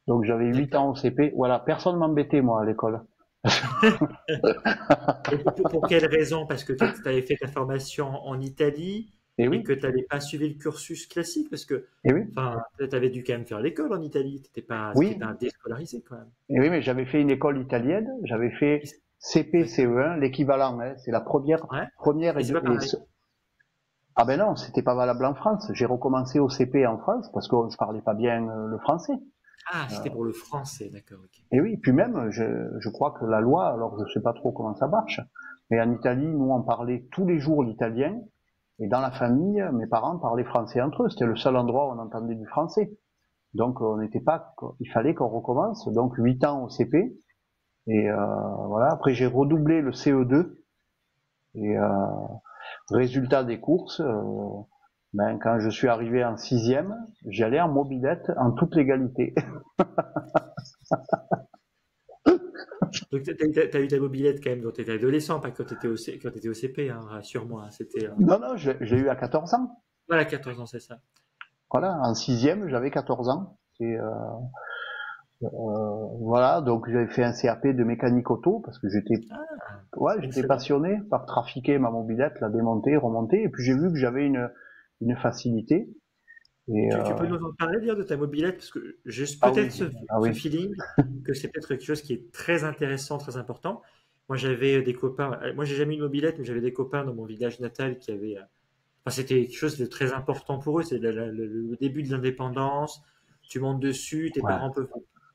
Donc j'avais 8 D'accord. ans au CP. Voilà, personne m'embêtait, moi, à l'école. Et pour quelle raison? Parce que tu avais fait ta formation en Italie Et et oui, que tu n'avais pas suivi le cursus classique, parce que, et oui, enfin, tu avais dû quand même faire l'école en Italie. T'étais oui, pas déscolarisé quand même. et oui, mais j'avais fait une école italienne. J'avais fait CP, D'accord. CE1, l'équivalent. Hein, c'est la Ouais. première Et c'est pas pareil. Ah ben non, c'était pas valable en France. J'ai recommencé au CP en France parce que je parlais pas bien le français. Ah, c'était pour le français, d'accord, ok. Et oui, puis même, je crois que la loi, alors je sais pas trop comment ça marche, mais en Italie, nous on parlait tous les jours l'italien, et dans la famille, mes parents parlaient français entre eux. C'était le seul endroit où on entendait du français. Donc on n'était pas, il fallait qu'on recommence. Donc 8 ans au CP, et voilà. Après j'ai redoublé le CE2, et résultat des courses. Ben, quand je suis arrivé en sixième, j'allais en mobilette en toute légalité. Donc, t'as eu ta mobilette quand même quand t'étais adolescent, pas quand quand t'étais au CP, hein, rassure-moi, hein. C'était, Non, non, j'ai eu à 14 ans. voilà, 14 ans, c'est ça. Voilà, en sixième, j'avais 14 ans. Et voilà, donc j'avais fait un CAP de mécanique auto parce que Ah, j'étais excellent. passionné par trafiquer ma mobilette, la démonter, remonter. Et puis j'ai vu que j'avais une facilité. Et Tu peux nous en parler, dire, de ta mobilette, parce que j'ai ah peut-être oui, ah ce oui, feeling que c'est peut-être quelque chose qui est très intéressant, très important. Moi, j'avais des copains, moi, j'ai jamais eu de mobilette, mais j'avais des copains dans mon village natal qui avaient, enfin, c'était quelque chose de très important pour eux. C'est le début de l'indépendance. Tu montes dessus, tes ouais, parents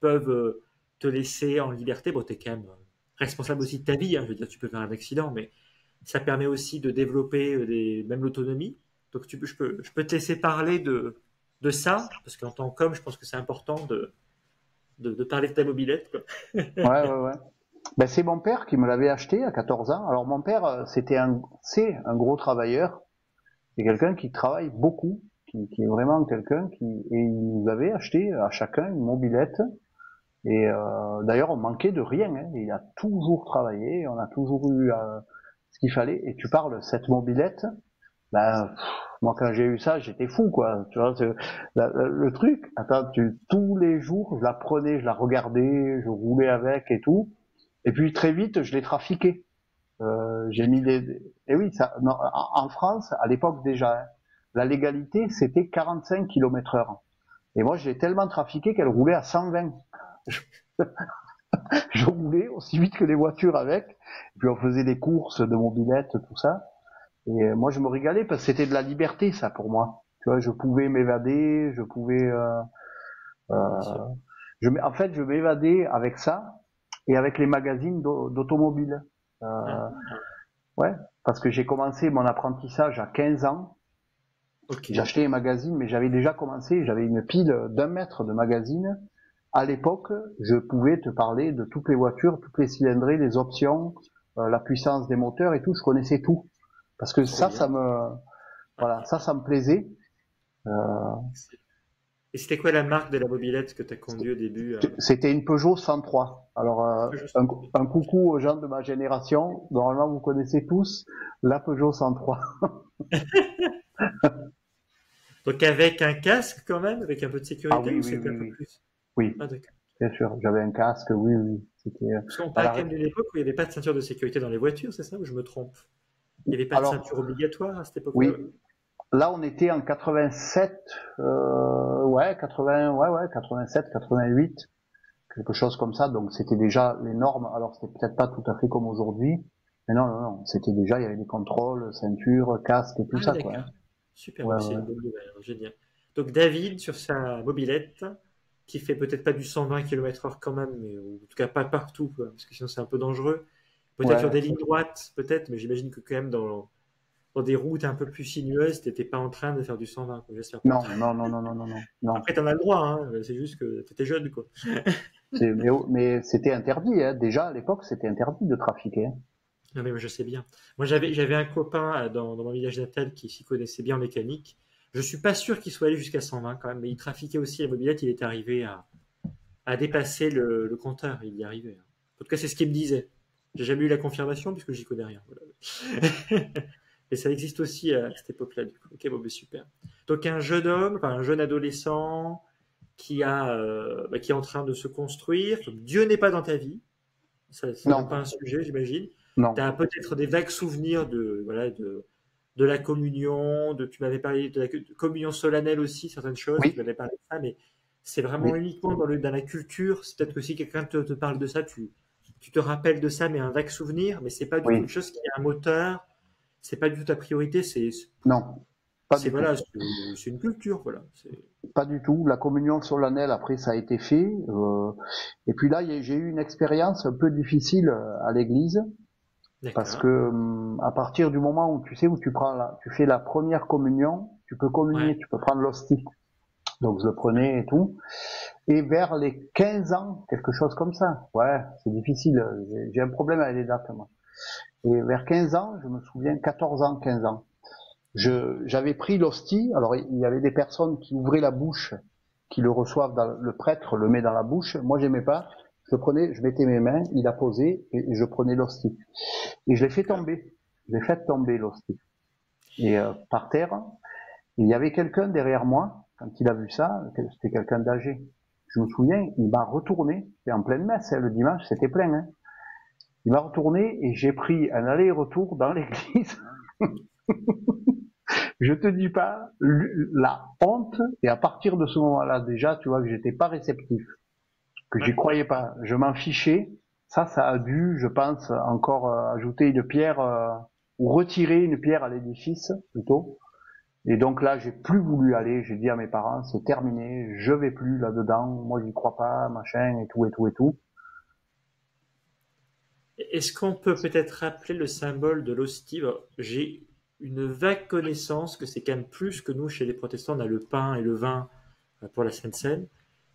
peuvent te laisser en liberté. Bon, t'es quand même responsable aussi de ta vie, hein. Je veux dire, tu peux faire un accident, mais ça permet aussi de développer même l'autonomie. Donc, je peux te laisser parler de ça, parce qu'en tant qu'homme, je pense que c'est important de parler de ta mobilette, quoi. ouais. Ben c'est mon père qui me l'avait acheté à 14 ans. Alors mon père, c'est un gros travailleur. C'est quelqu'un qui travaille beaucoup, qui est vraiment quelqu'un et il nous avait acheté à chacun une mobilette. Et d'ailleurs, on manquait de rien. Hein. Il a toujours travaillé, on a toujours eu ce qu'il fallait. Et tu parles cette mobilette, ben moi quand j'ai eu ça, j'étais fou quoi. Tu vois, le truc. Attends, tous les jours, je la prenais, je la regardais, je roulais avec et tout. Et puis très vite, je l'ai trafiqué. J'ai mis et oui, ça, non, en France, à l'époque déjà, hein, la légalité, c'était 45 km/h. Et moi, je l'ai tellement trafiqué qu'elle roulait à 120. Je, je roulais aussi vite que les voitures avec. Et puis on faisait des courses de mobilette, tout ça. Et moi, je me régalais parce que c'était de la liberté, ça, pour moi. Tu vois, je pouvais m'évader, je pouvais... Bien sûr. en fait, je m'évadais avec ça et avec les magazines d'automobile. Euh, Ah, ouais, parce que j'ai commencé mon apprentissage à 15 ans. ok. J'ai acheté les magazines, mais j'avais déjà commencé, j'avais une pile d'1 mètre de magazines. À l'époque, je pouvais te parler de toutes les voitures, toutes les cylindrées, les options, la puissance des moteurs et tout, je connaissais tout. Parce que Trop bien. Ouais. voilà, ça me plaisait. Euh, Et c'était quoi la marque de la mobilette que tu as conduit au début? C'était une Peugeot 103. Alors, Juste. un coucou aux gens de ma génération. Normalement, vous connaissez tous la Peugeot 103. Donc avec un casque quand même, avec un peu de Ah sécurité, oui, ou oui, c'était oui, un peu oui. plus? Oui, Ah d'accord. bien sûr. J'avais un casque, oui, oui. C'était, Parce qu'on à parle quand la- même d'une époque où il n'y avait pas de ceinture de sécurité dans les voitures, c'est ça, ou je me trompe? Il n'y avait pas de alors, ceinture obligatoire à cette époque-là? oui. Là, on était en 87, ouais, 80, ouais, 87, 88, quelque chose comme ça. Donc, c'était déjà les normes. Alors, c'était peut-être pas tout à fait comme aujourd'hui. Mais non, non, non. C'était déjà, il y avait des contrôles, ceinture, casque et tout Ah ça, quoi. Hein. d'accord. Super, Ouais, bon, c'est ouais. une bonne nouvelle, alors, génial. Donc David, sur sa mobilette, qui fait peut-être pas du 120 km/h quand même, mais ou en tout cas pas partout, quoi, parce que sinon c'est un peu dangereux. Peut-être sur Ouais. des lignes droites, peut-être, mais j'imagine que quand même dans des routes un peu plus sinueuses, t'étais pas en train de faire du 120, quoi. J'espère pas. Non, non, non, non, non, non, non, non. Après, t'en as le droit, hein, c'est juste que t'étais jeune, quoi. Mais c'était interdit, hein. Déjà, à l'époque, c'était interdit de trafiquer. Hein. Non, mais je sais bien. Moi, j'avais un copain dans mon village natal qui s'y connaissait bien en mécanique. Je suis pas sûr qu'il soit allé jusqu'à 120 quand même, mais il trafiquait aussi la mobilette. Il est arrivé à dépasser le compteur. Il y arrivait. En tout cas, c'est ce qu'il me disait. J'ai jamais eu la confirmation puisque j'y connais rien. Voilà. Et ça existe aussi à cette époque-là, du coup. Ok, bon, ben, super. Donc un jeune homme, enfin, un jeune adolescent qui est en train de se construire. Donc, Dieu n'est pas dans ta vie. Ça, c'est Non, même pas un sujet, j'imagine. Tu non. as peut-être des vagues souvenirs de la communion, tu m'avais parlé de la communion solennelle aussi, certaines choses, tu Oui, m'avais parlé de ça, mais c'est vraiment oui, uniquement dans la culture. C'est peut-être que si quelqu'un te parle de ça, tu te rappelles de ça, mais un vague souvenir, mais c'est pas du tout une oui. chose qui a un moteur, c'est pas du tout ta priorité, Non, pas du tout. voilà, c'est une culture, voilà. Pas du tout. La communion solennelle, après, ça a été fait. Et puis là, j'ai eu une expérience un peu difficile à l'église, parce D'accord. que à partir du moment où tu sais où tu fais la première communion, tu peux communier, Ouais. tu peux prendre l'hostie. Donc je le prenais et tout. Et vers les 15 ans, quelque chose comme ça. Ouais, c'est difficile. J'ai un problème avec les dates, moi. Et vers 15 ans, je me souviens, 14 ans, 15 ans. J'avais pris l'hostie. Alors, il y avait des personnes qui ouvraient la bouche, qui le reçoivent, le prêtre le met dans la bouche. Moi, j'aimais pas. Je mettais mes mains, il a posé, et je prenais l'hostie. Et je l'ai fait D'accord. tomber. Je l'ai fait tomber, l'hostie. Et par terre, il y avait quelqu'un derrière moi, quand il a vu ça, c'était quelqu'un d'âgé. Je me souviens, il m'a retourné, c'était en pleine messe, le dimanche, c'était plein, hein. Il m'a retourné et j'ai pris un aller-retour dans l'église. Je te dis pas la honte, et à partir de ce moment-là, déjà, tu vois que j'étais pas réceptif, que j'y Ouais. croyais pas, je m'en fichais. Ça a dû, je pense, encore ajouter une pierre, ou retirer une pierre à l'édifice, plutôt. Et donc là, j'ai plus voulu aller, j'ai dit à mes parents, c'est terminé, je vais plus là-dedans, moi j'y crois pas, machin, et tout, et tout, et tout. Est-ce qu'on peut peut-être rappeler le symbole de l'hostie? Bon, j'ai une vague connaissance que c'est quand même plus que nous, chez les protestants, on a le pain et le vin pour la Sainte Seine.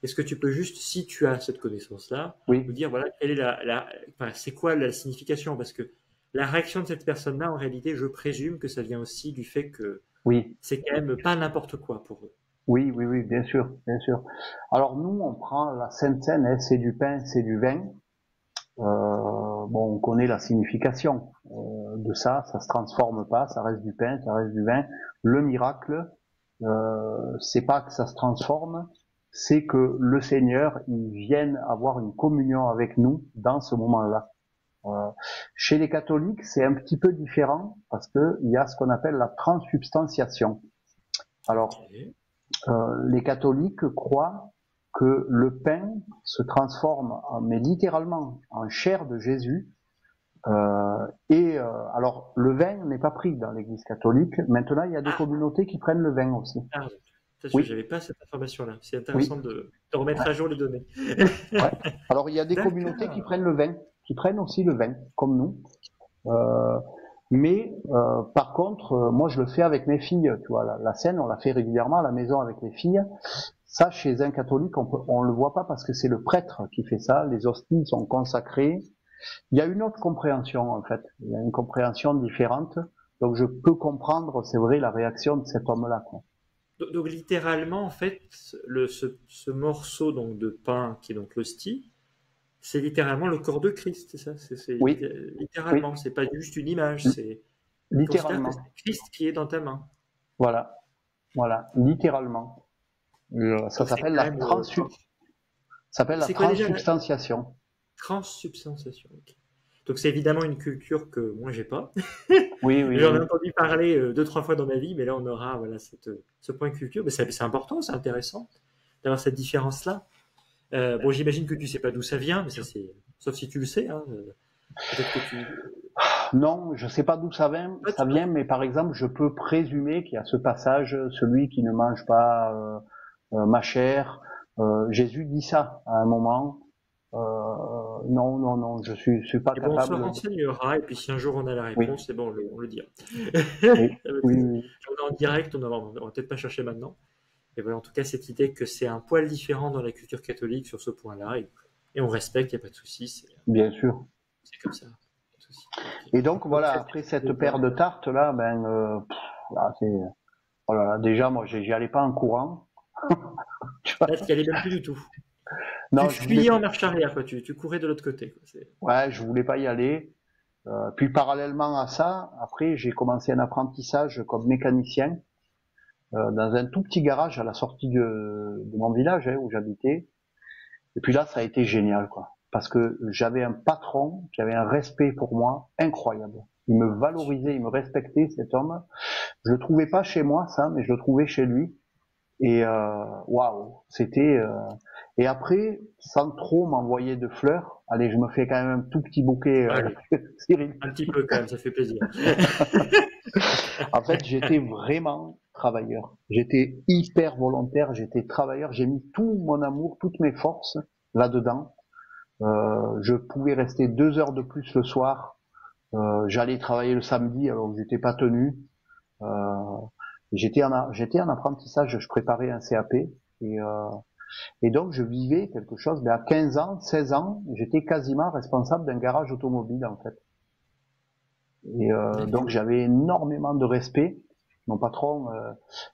Est-ce que tu peux juste, si tu as cette connaissance-là, nous Oui, dire, voilà, quelle est enfin, c'est quoi la signification? Parce que la réaction de cette personne-là, en réalité, je présume que ça vient aussi du fait que oui, c'est quand même pas n'importe quoi pour eux. oui, oui, oui, bien sûr, bien sûr. Alors nous, on prend la Sainte Seine, hein, c'est du pain, c'est du vin. Bon, on connaît la signification de ça, ça se transforme pas, ça reste du pain, ça reste du vin. Le miracle, c'est pas que ça se transforme, c'est que le Seigneur, il vienne avoir une communion avec nous dans ce moment-là. Euh, Chez les catholiques, c'est un petit peu différent parce que il y a ce qu'on appelle la transsubstantiation. Ok. Alors, les catholiques croient que le pain se transforme, mais littéralement, en chair de Jésus. Alors, le vin n'est pas pris dans l'Église catholique. Maintenant, il y a des Ah, communautés qui prennent le vin aussi. pardon. Je Oui, n'avais pas cette information-là. C'est oui, intéressant de remettre à jour les données. ouais. Alors, il y a des communautés qui D'accord. prennent le vin, qui prennent aussi le vin, comme nous. Euh, mais par contre, moi, je le fais avec mes filles. Tu vois, la scène, on la fait régulièrement à la maison avec les filles. Ça, chez un catholique, on le voit pas parce que c'est le prêtre qui fait ça. Les hosties sont consacrées. Il y a une autre compréhension, en fait. Il y a une compréhension différente. Donc, je peux comprendre, c'est vrai, la réaction de cet homme-là, quoi. Donc, littéralement, en fait, ce morceau donc de pain qui est donc l'hostie, c'est littéralement le corps de Christ, c'est ça? Oui, oui, Littéralement, c'est pas juste une image, tu considères que c'est littéralement. Christ qui est dans ta main. Voilà, voilà, littéralement. Ça Donc c'est s'appelle quand même, la c'est quoi déjà la transsubstantiation. transsubstantiation? Ok. Donc c'est évidemment une culture que moi j'ai pas. Oui, oui, J'en ai oui. entendu parler deux, trois fois dans ma vie, mais là on aura voilà ce point de culture. Mais c'est important, c'est intéressant d'avoir cette différence-là. Bon, j'imagine que tu sais pas d'où ça vient, mais ça c'est, sauf si tu le sais, hein, peut-être que tu, Non, je sais pas d'où pas ça du tout. vient, mais par exemple, je peux présumer qu'il y a ce passage, celui qui ne mange pas ma chair. Jésus dit ça à un moment. Non, non, non, je suis pas Et bon, on se capable. renseignera, et puis si un jour on a la Oui, réponse, c'est bon, on le dira. oui, Avec oui, plaisir. oui, On est en direct, on va peut-être pas chercher maintenant. Et voilà, en tout cas, cette idée que c'est un poil différent dans la culture catholique sur ce point-là, et on respecte, il n'y a pas de souci, bien sûr. c'est comme ça. Pas de souci. Ok. Et donc Donc, voilà, très après bien de cette paire voir. de tartes là, ben, là, Oh là là, déjà, moi, j'y allais pas en courant. Tu vois. Là, tu n'y allais même plus du tout. Tu Non, je voulais, fuyais en marche arrière, quoi. Tu courais de l'autre côté, quoi. ouais, je voulais pas y aller. Puis parallèlement à ça, après, j'ai commencé un apprentissage comme mécanicien dans un tout petit garage à la sortie de mon village où j'habitais. Et puis là, ça a été génial, quoi. Parce que j'avais un patron qui avait un respect pour moi incroyable. Il me valorisait, il me respectait, cet homme. Je le trouvais pas chez moi, ça, mais je le trouvais chez lui. Et waouh, c'était. Et après, sans trop m'envoyer de fleurs, allez, je me fais quand même un tout petit bouquet, Allez, Cyril. un petit peu quand même, ça fait plaisir. En fait, j'étais vraiment travailleur. J'étais hyper volontaire, j'étais travailleur. J'ai mis tout mon amour, toutes mes forces là-dedans. Je pouvais rester 2 heures de plus le soir. J'allais travailler le samedi alors que j'étais pas tenu. Euh, j'étais en apprentissage, je préparais un CAP et donc je vivais quelque chose. Mais à 15 ans, 16 ans, j'étais quasiment responsable d'un garage automobile en fait. Et donc j'avais énormément de respect. Mon patron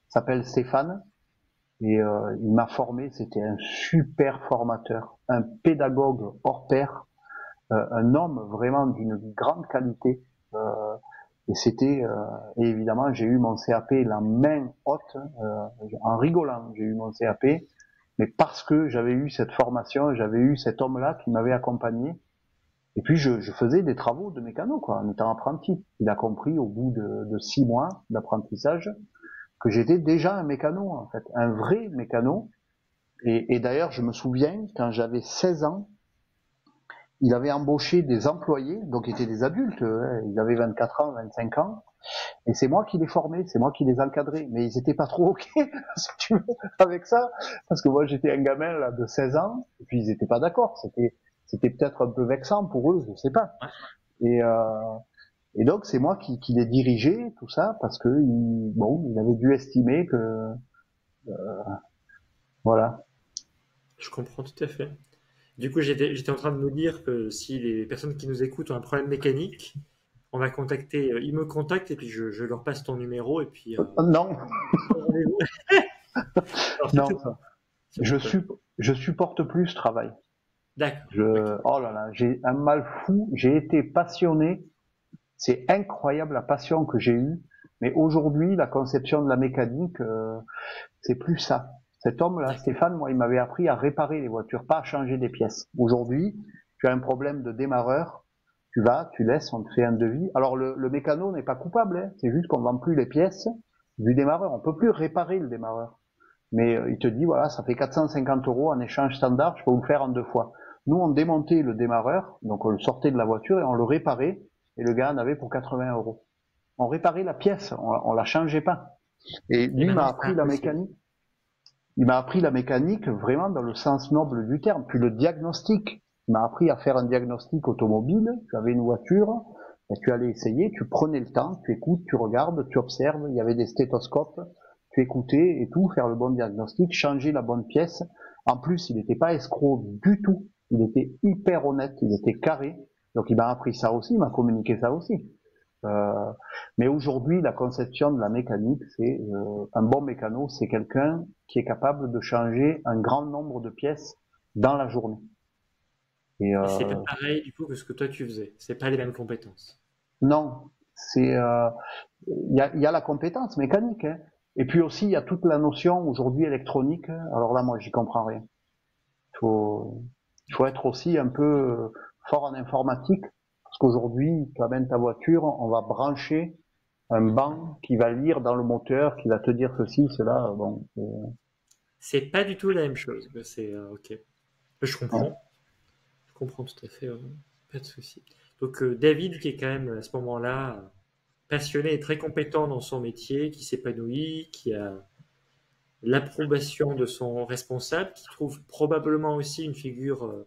s'appelle Stéphane et il m'a formé. C'était un super formateur, un pédagogue hors pair, un homme vraiment d'une grande qualité. Euh, et évidemment j'ai eu mon CAP la main haute, en rigolant. J'ai eu mon CAP, mais parce que j'avais eu cette formation, j'avais eu cet homme-là qui m'avait accompagné. Et puis je faisais des travaux de mécano, quoi, en étant apprenti. Il a compris au bout de 6 mois d'apprentissage que j'étais déjà un mécano, en fait, un vrai mécano. Et d'ailleurs, je me souviens, quand j'avais 16 ans, il avait embauché des employés, donc ils étaient des adultes, hein, ils avaient 24 ans, 25 ans, et c'est moi qui les formais, c'est moi qui les encadrais. Mais ils étaient pas trop ok, si tu veux, avec ça, parce que moi j'étais un gamin là de 16 ans, et puis ils étaient pas d'accord. C'était peut-être un peu vexant pour eux, je sais pas. Et, euh, et donc c'est moi qui les dirigeais, tout ça, parce que il avait dû estimer que voilà. Je comprends tout à fait. Du coup, j'étais en train de me dire que si les personnes qui nous écoutent ont un problème mécanique, on va contacter, ils me contactent et puis je leur passe ton numéro et puis Non, rendez-vous. Alors, non, surtout pas. je, Surtout pas. su- je supporte plus ce travail. D'accord. Ok. Oh là là, j'ai un mal fou. J'ai été passionné. C'est incroyable la passion que j'ai eue. Mais aujourd'hui, la conception de la mécanique, c'est plus ça. Cet homme-là, D'accord. Stéphane, moi, il m'avait appris à réparer les voitures, pas à changer des pièces. Aujourd'hui, tu as un problème de démarreur, tu vas, tu laisses, on te fait un devis. Alors le mécano n'est pas coupable, hein. C'est juste qu'on vend plus les pièces du démarreur. On peut plus réparer le démarreur. Mais il te dit, voilà, ça fait 450 € en échange standard, je peux vous le faire en 2 fois. Nous, on démontait le démarreur, donc on le sortait de la voiture et on le réparait, et le gars en avait pour 80 euros. On réparait la pièce, on la changeait pas. Et Et lui m'a maintenant, c'est appris la impossible. mécanique. Il m'a appris la mécanique vraiment dans le sens noble du terme. Puis le diagnostic. Il m'a appris à faire un diagnostic automobile. Tu avais une voiture, et tu allais essayer, tu prenais le temps, tu écoutes, tu regardes, tu observes. Il y avait des stéthoscopes, tu écoutais et tout, faire le bon diagnostic, changer la bonne pièce. En plus, il n'était pas escroc du tout. Il était hyper honnête, il était carré. Donc il m'a appris ça aussi, il m'a communiqué ça aussi. Euh, mais aujourd'hui, la conception de la mécanique, c'est un bon mécano, c'est quelqu'un qui est capable de changer un grand nombre de pièces dans la journée. Et Et c'est pas pareil du coup que ce que toi tu faisais. C'est pas les mêmes compétences. non, c'est il y a la compétence mécanique, hein. Et puis aussi il y a toute la notion aujourd'hui électronique. Alors là, moi, j'y comprends rien. Il faut être aussi un peu fort en informatique, parce qu'aujourd'hui, tu amènes ta voiture, on va brancher un banc qui va lire dans le moteur, qui va te dire ceci, cela. Bon, C'est pas du tout la même chose. C'est ok. Je ouais. comprends. Je comprends tout à fait. Pas de souci. Donc David qui est quand même à ce moment-là passionné et très compétent dans son métier, qui s'épanouit, qui a l'approbation de son responsable, qui trouve probablement aussi une figure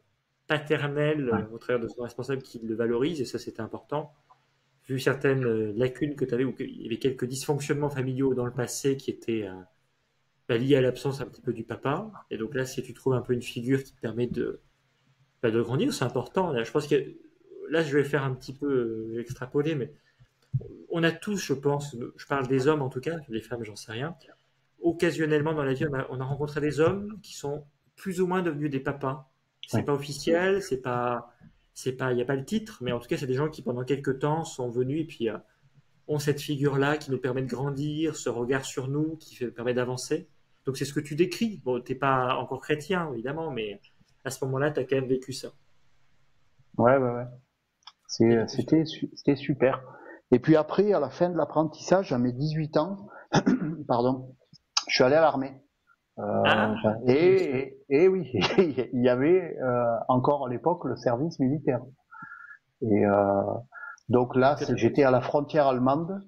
paternelle au travers de son responsable qui le valorise, et ça c'était important. Vu certaines lacunes que tu avais, ou qu'il y avait quelques dysfonctionnements familiaux dans le passé qui étaient liés à l'absence un petit peu du papa, et donc là si tu trouves un peu une figure qui te permet de grandir, c'est important. Là, je pense que là je vais faire un petit peu extrapoler, mais On a tous, je pense, je parle des hommes en tout cas, les femmes, j'en sais rien. Occasionnellement dans la vie, on a rencontré des hommes qui sont plus ou moins devenus des papas. C'est Oui. pas officiel, il n'y a pas le titre, mais en tout cas, c'est des gens qui pendant quelques temps sont venus et puis ont cette figure-là qui nous permet de grandir, ce regard sur nous permet d'avancer. Donc c'est ce que tu décris. Bon, t'es pas encore chrétien, évidemment, mais à ce moment-là, tu as quand même vécu ça. Ouais, ouais, ouais. T'as vécu ça. C'était super. Et puis après, à la fin de l'apprentissage, à mes 18 ans, pardon, je suis allé à l'armée. Ah, Et oui, il y avait encore à l'époque le service militaire. Et donc là, que t'as fait. j'étais à la frontière allemande,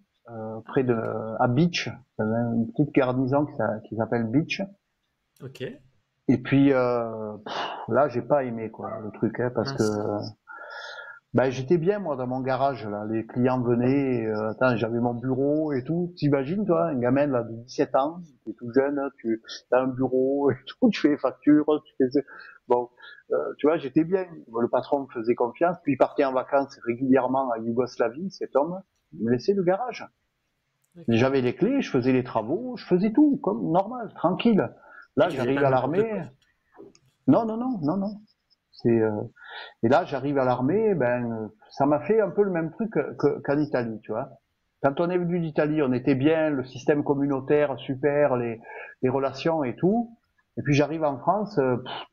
près de à Beach, une petite garnison qui s'appelle Beach. Ok, Et puis là, j'ai pas aimé quoi le truc, hein, parce que mince. ben, j'étais bien moi dans mon garage là. Les clients venaient, attends, j'avais mon bureau et tout. T'imagines toi, un gamin là de 17 ans, tu es tout jeune, tu as un bureau et tout, tu fais les factures, bon, tu vois, j'étais bien. Le patron me faisait confiance, puis il partait en vacances régulièrement à Yougoslavie, cet homme. Il me laissait le garage. D'accord. J'avais les clés, je faisais les travaux, je faisais tout comme normal, tranquille. Et Là, tu faisais pas j'arrive à n'importe quoi l'armée. surtout. Non, non, non, non, non. C'est Et là, j'arrive à l'armée, ben ça m'a fait un peu le même truc qu'en Italie, tu vois. Quand on est venu d'Italie, on était bien, le système communautaire super, les relations et tout. Et puis j'arrive en France,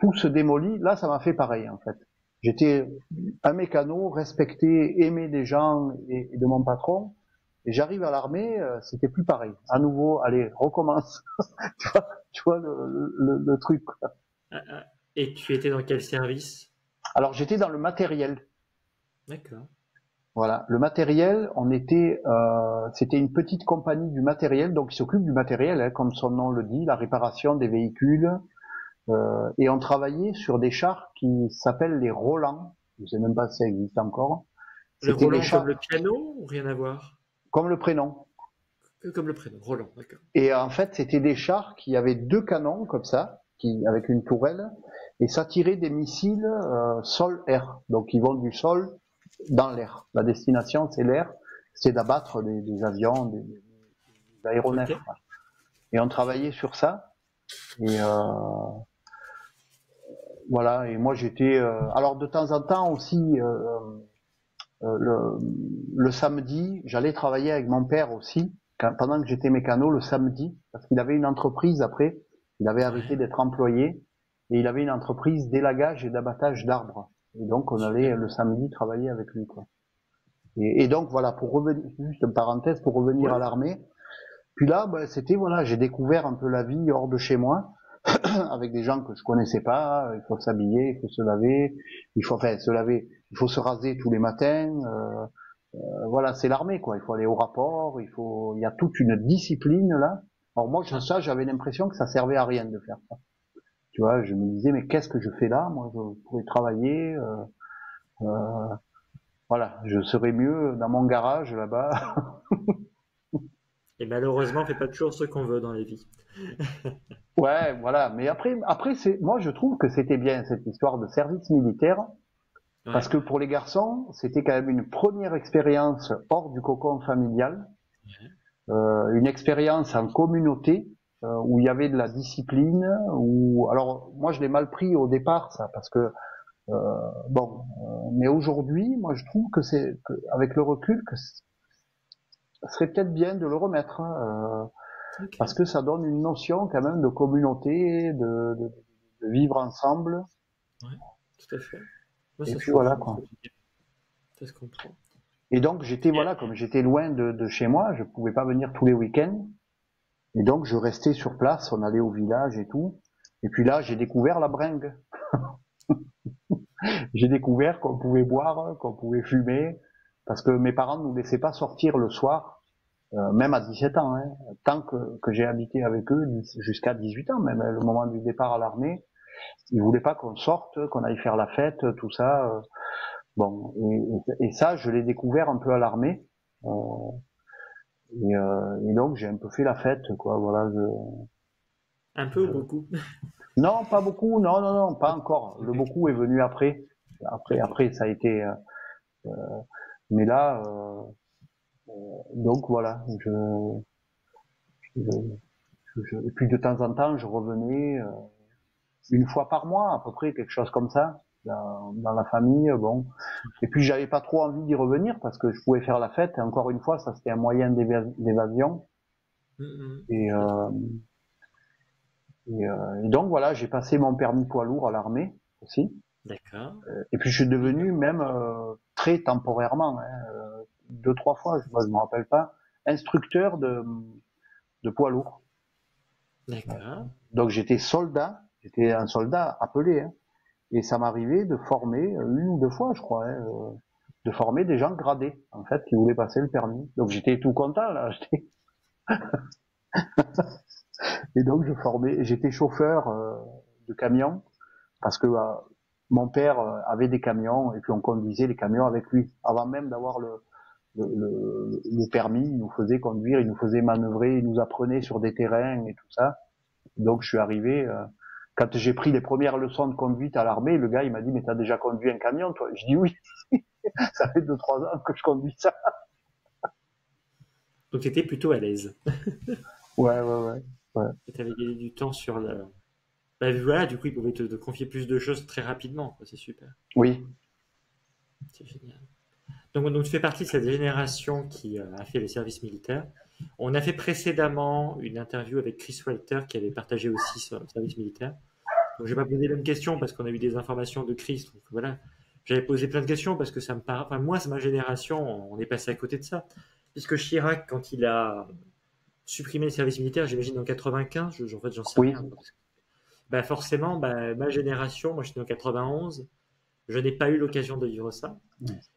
tout se démolit. Là, ça m'a fait pareil en fait. J'étais un mécano, respecté, aimé des gens et de mon patron. Et j'arrive à l'armée, c'était plus pareil. À nouveau, allez, recommence. Tu vois le truc. Ah, ah. Et tu étais dans quel service? Alors j'étais dans le matériel. D'accord. Voilà, le matériel, c'était une petite compagnie du matériel, donc qui s'occupe du matériel, hein, comme son nom le dit, la réparation des véhicules. Et on travaillait sur des chars qui s'appellent les Roland. Je sais même pas si ça existe encore. Le C'était les Roland comme chars le piano ou rien à voir? comme le prénom. Que comme le prénom, Roland, d'accord. Et en fait, c'était des chars qui avaient deux canons comme ça, avec une tourelle, et ça tirait des missiles sol-air. Donc ils vont du sol dans l'air. La destination, c'est l'air, c'est d'abattre des avions, des Ok. aéronefs. Et on travaillait sur ça. Et voilà. Et moi, j'étais. Alors de temps en temps aussi, le samedi, j'allais travailler avec mon père aussi, pendant que j'étais mécano le samedi, parce qu'il avait une entreprise après. Il avait arrêté Ouais, d'être employé et il avait une entreprise d'élagage et d'abattage d'arbres. Et donc on allait super. le samedi travailler avec lui, quoi. Et donc voilà, pour revenir, juste une parenthèse, pour revenir à Ouais. l'armée. Puis là, bah, c'était voilà, j'ai découvert un peu la vie hors de chez moi, avec des gens que je connaissais pas. Il faut s'habiller, il faut se laver, se laver, il faut se raser tous les matins. Voilà, c'est l'armée quoi. Il faut aller au rapport, il y a toute une discipline là. Alors moi, Ah, ça, j'avais l'impression que ça servait à rien de faire ça. Tu vois, je me disais mais qu'est-ce que je fais là? Moi, je pourrais travailler. Euh, voilà, je serais mieux dans mon garage là-bas. et malheureusement, on fait pas toujours ce qu'on veut dans les vies. Ouais, voilà. Mais après, moi, je trouve que c'était bien cette histoire de service militaire, parce Ouais. que pour les garçons, c'était quand même une première expérience hors du cocon familial, Ouais. une expérience en communauté, où il y avait de la discipline. Alors, moi, je l'ai mal pris au départ, ça, parce que bon. Mais aujourd'hui, moi, je trouve avec le recul, que ce serait peut-être bien de le remettre, hein, Ok. parce que ça donne une notion quand même de communauté, de vivre ensemble. Ouais, tout à fait. Moi, Et ça puis se voilà comprend, ce quoi. que tu dis. Ça se comprend. Et donc voilà, comme j'étais loin de chez moi, je pouvais pas venir tous les week-ends. Et donc je restais sur place, on allait au village et tout. Et puis là, j'ai découvert la bringue. J'ai découvert qu'on pouvait boire, qu'on pouvait fumer, parce que mes parents ne nous laissaient pas sortir le soir, même à 17 ans, hein, tant que j'ai habité avec eux, jusqu'à 18 ans, même le moment du départ à l'armée. Ils voulaient pas qu'on sorte, qu'on aille faire la fête, tout ça. Bon, et ça, je l'ai découvert un peu à l'armée. Euh, et donc j'ai un peu fait la fête, quoi. Voilà. Un peu ou beaucoup? Non, pas beaucoup. Non, non, non, pas encore. Le Ok. beaucoup est venu après. Ok. Après, ça a été. Mais là, Donc voilà, et puis de temps en temps, je revenais une fois par mois à peu près, quelque chose comme ça, dans la famille. Bon, et puis j'avais pas trop envie d'y revenir parce que je pouvais faire la fête. Et encore une fois, ça c'était un moyen d'évasion. Et, et donc voilà, j'ai passé mon permis poids lourd à l'armée aussi. D'accord. Et puis je suis devenu même très temporairement, hein, 2-3 fois, je me rappelle pas, instructeur de poids lourd. D'accord. Donc j'étais un soldat appelé, hein, et ça m'arrivait de former 1 ou 2 fois, je crois, hein, de former des gens gradés, en fait, qui voulaient passer le permis. Donc j'étais tout content là, et donc j'étais chauffeur de camion parce que mon père avait des camions et puis on conduisait les camions avec lui avant même d'avoir le permis. Il nous faisait conduire, il nous faisait manœuvrer, il nous apprenait sur des terrains et tout ça. Donc je suis arrivé quand j'ai pris les premières leçons de conduite à l'armée, le gars il m'a dit mais t'as déjà conduit un camion toi? Je dis oui, ça fait 2-3 ans que je conduis ça. Donc, tu étais plutôt à l'aise. Ouais. Tu avais gagné du temps sur le. Bah, voilà, du coup, ils pouvaient te confier plus de choses très rapidement, quoi. C'est super. Oui. C'est génial. Donc, tu fais partie de cette génération qui a fait le service militaire. On a fait précédemment une interview avec Chris Walter qui avait partagé aussi son service militaire. Donc, je vais pas poser la même question parce qu'on a eu des informations de Chris. Donc, voilà. J'avais posé plein de questions parce que ça me paraît. Enfin, moi, c'est ma génération, on est passé à côté de ça. Puisque Chirac, quand il a supprimé le service militaire, j'imagine en 95, en fait, j'en sais Oui. rien. Bah forcément, bah, ma génération, moi j'étais en 91, je n'ai pas eu l'occasion de vivre ça.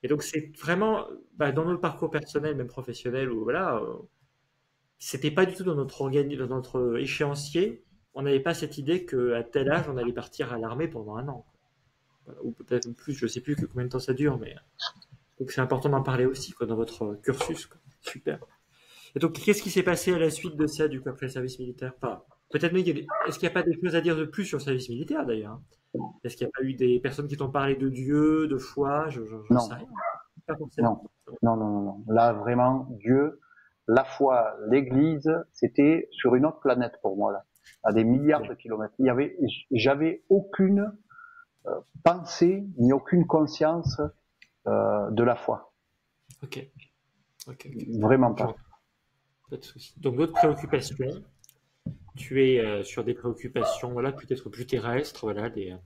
Et donc c'est vraiment, bah, dans notre parcours personnel, même professionnel, où voilà, c'était pas du tout dans dans notre échéancier. On n'avait pas cette idée qu'à tel âge, on allait partir à l'armée pendant un an. Voilà. Ou peut-être plus, je sais plus combien de temps ça dure, mais donc c'est important d'en parler aussi quoi, dans votre cursus. Quoi. Super. Et donc, qu'est-ce qui s'est passé à la suite de ça, du coup, après le service militaire? Enfin, peut-être, mais est-ce qu'il n'y a pas des choses à dire de plus sur le service militaire, d'ailleurs? Est-ce qu'il n'y a pas eu des personnes qui t'ont parlé de Dieu, de foi? J'en sais Non, rien. Pas forcément. non, non. Là vraiment, Dieu, la foi, l'Église, c'était sur une autre planète pour moi là, à des milliards de kilomètres. J'avais aucune pensée ni aucune conscience de la foi. Ok. Ok. Vraiment pas. J'entends. Pas de souci. Donc, d'autres préoccupations. Tu es sur des préoccupations, voilà, peut-être plus terrestres, voilà, le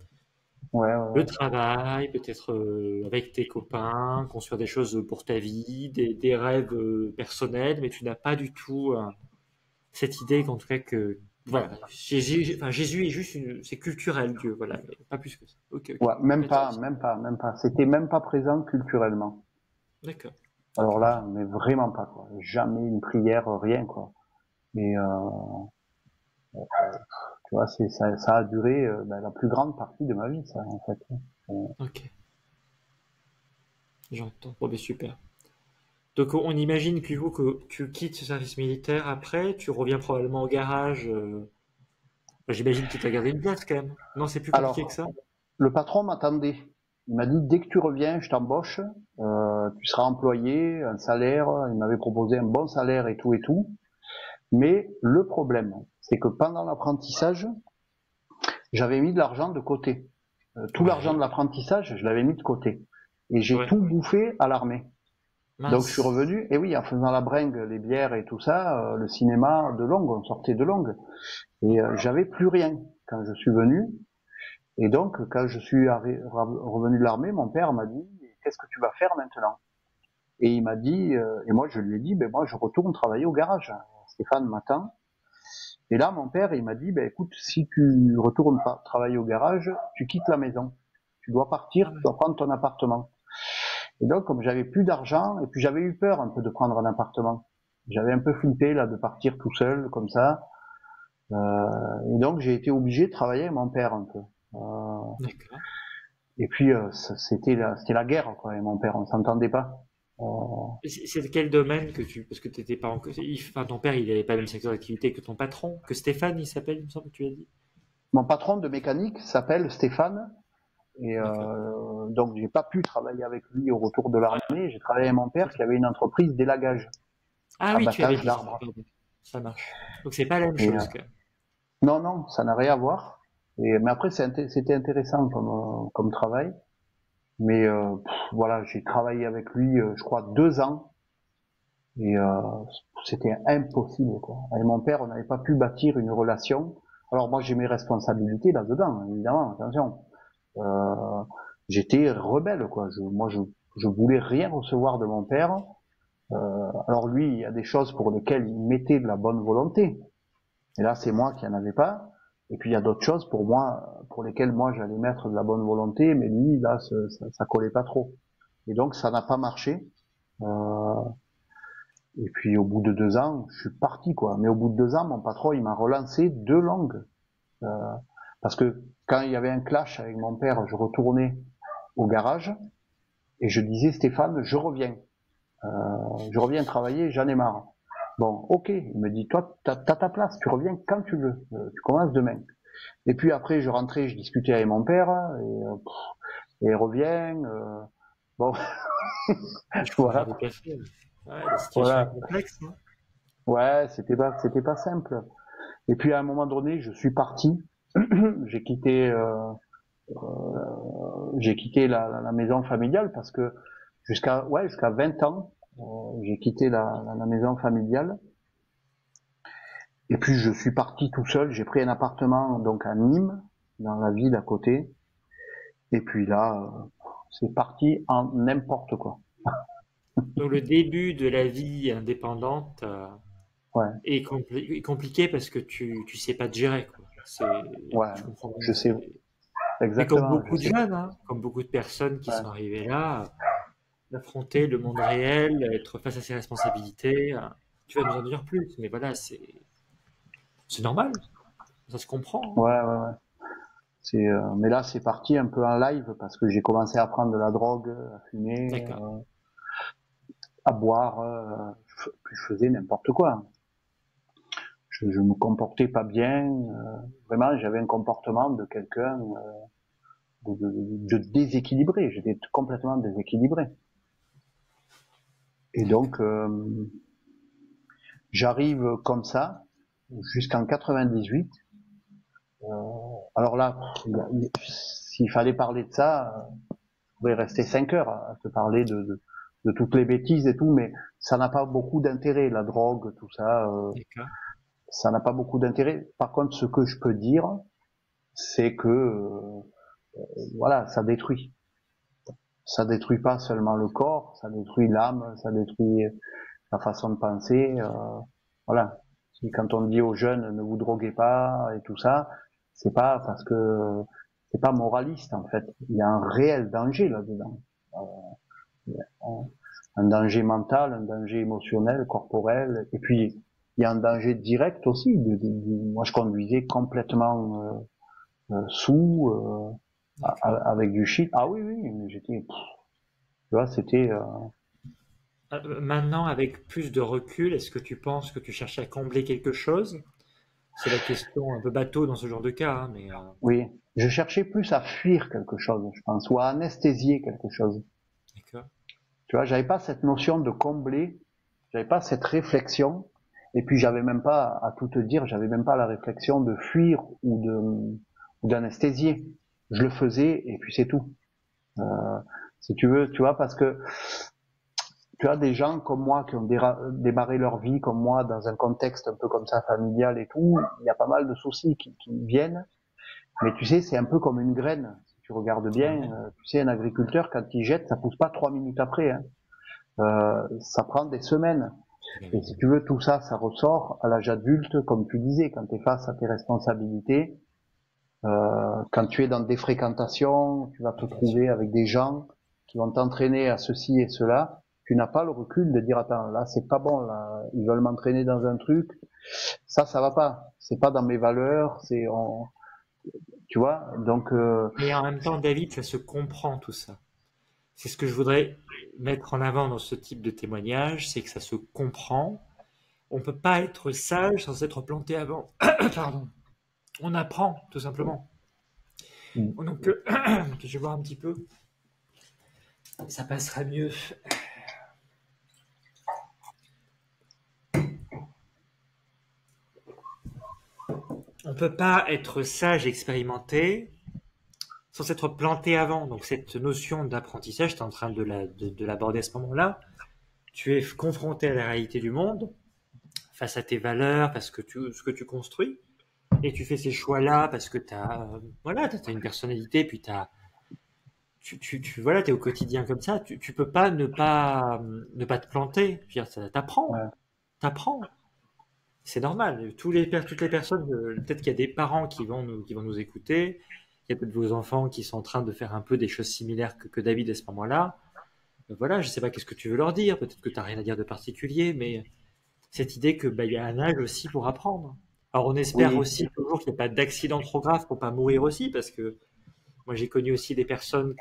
Ouais. travail, peut-être avec tes copains, construire des choses pour ta vie, des rêves personnels, mais tu n'as pas du tout cette idée qu'en tout cas que voilà, Jésus est juste c'est culturel Dieu, voilà, mais pas plus que ça. Ok, Ouais, intéressant. même pas. C'était même pas présent culturellement. D'accord. Alors Ok, là, mais vraiment pas quoi. Jamais une prière, rien quoi. Et tu vois, ça a duré la plus grande partie de ma vie, ça en fait. ok, j'entends. Bon, ben super. Donc on imagine que, du coup, que tu quittes ce service militaire après, tu reviens probablement au garage. J'imagine qu'il t'a gardé une place quand même. Non, c'est plus compliqué que Alors, ça. le patron m'attendait. Il m'a dit dès que tu reviens, je t'embauche. Tu seras employé, un salaire. Il m'avait proposé un bon salaire et tout. Mais le problème, c'est que pendant l'apprentissage, j'avais mis de l'argent de côté. Tout l'argent de Ouais. l'apprentissage, je l'avais mis de côté. Et j'ai Ouais. tout bouffé à l'armée. Donc je suis Mince. revenu, et oui, en faisant la bringue, les bières et tout ça, le cinéma de Longue, on sortait de Longue. Et j'avais plus rien quand je suis venu. Et donc, quand je suis revenu de l'armée, mon père m'a dit, qu'est-ce que tu vas faire maintenant? Et il m'a dit, et moi je lui ai dit, ben moi je retourne travailler au garage. Stéphane m'attend. Et là, mon père, il m'a dit, ben écoute, si tu retournes pas travailler au garage, tu quittes la maison. Tu dois partir, Ah tu ouais. dois prendre ton appartement. Et donc, comme j'avais plus d'argent, et puis j'avais eu peur un peu de prendre un appartement. J'avais un peu flippé là de partir tout seul comme ça. Et donc j'ai été obligé de travailler avec mon père un peu. D'accord. Et puis c'était la guerre quoi. Et mon père, on s'entendait pas. Euh, Et c'est quel domaine que parce que t'étais pas encore, enfin, ton père, il avait pas le même secteur d'activité que ton patron, que Stéphane, il s'appelle, il me semble que tu as dit. Mon patron de mécanique s'appelle Stéphane. Et D'accord. donc j'ai pas pu travailler avec lui au retour de l'armée. J'ai travaillé avec mon père qui avait une entreprise d'élagage, Ah oui, tu avais abattage dit ça, d'arbres. pardon. Ça marche. Donc c'est pas la même Et chose, quand même. non, non, ça n'a rien à voir. Mais après c'était intéressant comme travail. Mais voilà, j'ai travaillé avec lui, je crois 2 ans. Et c'était impossible, quoi. Avec mon père, on n'avait pas pu bâtir une relation. Alors moi, j'ai mes responsabilités là-dedans, évidemment, attention. Euh, J'étais rebelle, quoi. Je voulais rien recevoir de mon père. Alors lui, il y a des choses pour lesquelles il mettait de la bonne volonté. Et là, c'est moi qui en avais pas. Et puis il y a d'autres choses pour moi, pour lesquelles moi j'allais mettre de la bonne volonté, mais lui, là, ça collait pas trop. Et donc ça n'a pas marché. Euh, et puis au bout de 2 ans, je suis parti, quoi. Mais au bout de 2 ans, mon patron, il m'a relancé 2 langues. Euh, Parce que quand il y avait un clash avec mon père, je retournais au garage et je disais Stéphane, je reviens travailler, j'en ai marre. Bon, ok, il me dit toi, t'as ta place, tu reviens quand tu veux, tu commences demain. Et puis après, je rentrais, je discutais avec mon père et il revient. Bon, Je comprends voilà, tout à fait. Ouais, la situation est voilà, complexe, hein. ouais, c'était pas simple. Et puis à un moment donné, je suis parti, j'ai quitté, la maison familiale parce que jusqu'à 20 ans, j'ai quitté la maison familiale. Et puis je suis parti tout seul. J'ai pris un appartement donc à Nîmes, dans la ville à côté. Et puis là, c'est parti en n'importe quoi. Donc le début de la vie indépendante Ouais, est compliqué parce que tu sais pas te gérer, quoi. ouais, Je comprends bien. je sais Mais comme exactement, je beaucoup de sais. jeunes, hein, comme beaucoup de personnes qui sont Ouais, arrivées là, affronter le monde réel, être face à ses responsabilités, tu vas nous en dire plus. Mais voilà, c'est normal, ça se comprend, ouais, ouais, ouais. Mais là, c'est parti un peu en live parce que j'ai commencé à prendre de la drogue, à hein. fumer, D'accord. à boire. Je faisais n'importe quoi. Je me comportais pas bien. Vraiment, j'avais un comportement de quelqu'un de déséquilibré. J'étais complètement déséquilibré. Et D'accord. donc, j'arrive comme ça jusqu'en 98. Alors là, s'il fallait parler de ça, on pourrait rester 5 heures à se parler de toutes les bêtises et tout, mais ça n'a pas beaucoup d'intérêt, la drogue, tout ça, D'accord. ça n'a pas beaucoup d'intérêt. Par contre, ce que je peux dire, c'est que voilà, ça détruit. Ça détruit pas seulement le corps, ça détruit l'âme, ça détruit la façon de penser. Voilà. Quand on dit aux jeunes ne vous droguez pas et tout ça, c'est pas parce que c'est pas moraliste en fait. Il y a un réel danger là-dedans. Un danger mental, un danger émotionnel, corporel, et puis il y a un danger direct aussi. Moi, je conduisais complètement sous, D'accord. avec du shit. Ah oui, oui, mais tu vois, c'était. Maintenant, avec plus de recul, est-ce que tu penses que tu cherches à combler quelque chose? C'est la question un peu bateau dans ce genre de cas, hein, mais Oui, je cherchais plus à fuir quelque chose, je pense, ou à anesthésier quelque chose. d'accord. Tu vois, j'avais pas cette notion de combler, j'avais pas cette réflexion, et puis j'avais même pas, à tout te dire, j'avais même pas la réflexion de fuir ou d'anesthésier. Je le faisais et puis c'est tout. Euh, Si tu veux, tu vois, parce que tu as des gens comme moi qui ont démarré leur vie comme moi dans un contexte un peu comme ça familial et tout. Il y a pas mal de soucis qui viennent, mais tu sais, c'est un peu comme une graine. Si tu regardes bien, Ouais. tu sais, un agriculteur quand il jette, ça pousse pas 3 minutes après. Hein. Ça prend des semaines. Ben Et oui. si tu veux, tout ça, ça ressort à l'âge adulte, comme tu disais, quand tu es face à tes responsabilités. Quand tu es dans des fréquentations, tu vas te Bien sûr. trouver avec des gens qui vont t'entraîner à ceci et cela. Tu n'as pas le recul de dire attends, là c'est pas bon, là ils veulent m'entraîner dans un truc, ça va pas, c'est pas dans mes valeurs, tu vois. Donc Mais en même temps, David, ça se comprend tout ça. C'est ce que je voudrais mettre en avant dans ce type de témoignage, c'est que ça se comprend. On peut pas être sage sans être planté avant. Pardon. On apprend, tout simplement. Donc, je vais voir un petit peu. Ça passera mieux. On peut pas être sage et expérimenté sans s'être planté avant. Donc cette notion d'apprentissage, tu es en train de l'aborder à ce moment-là. Tu es confronté à la réalité du monde, face à tes valeurs, parce que ce que tu construis, et tu fais ces choix-là parce que t'as une personnalité, puis voilà, t'es au quotidien comme ça. Tu peux pas ne pas te planter. Je veux dire, ça Ouais. t'apprends. C'est normal. Toutes les personnes, peut-être qu'il y a des parents qui vont nous écouter. Il y a peut-être vos enfants qui sont en train de faire un peu des choses similaires que David à ce moment-là. Voilà, je sais pas qu'est-ce que tu veux leur dire. Peut-être que tu n'as rien à dire de particulier, mais cette idée que il y a un âge aussi pour apprendre. Alors on espère Oui, aussi toujours qu'il n'y ait pas d'accident trop grave pour pas mourir aussi, parce que moi j'ai connu aussi des personnes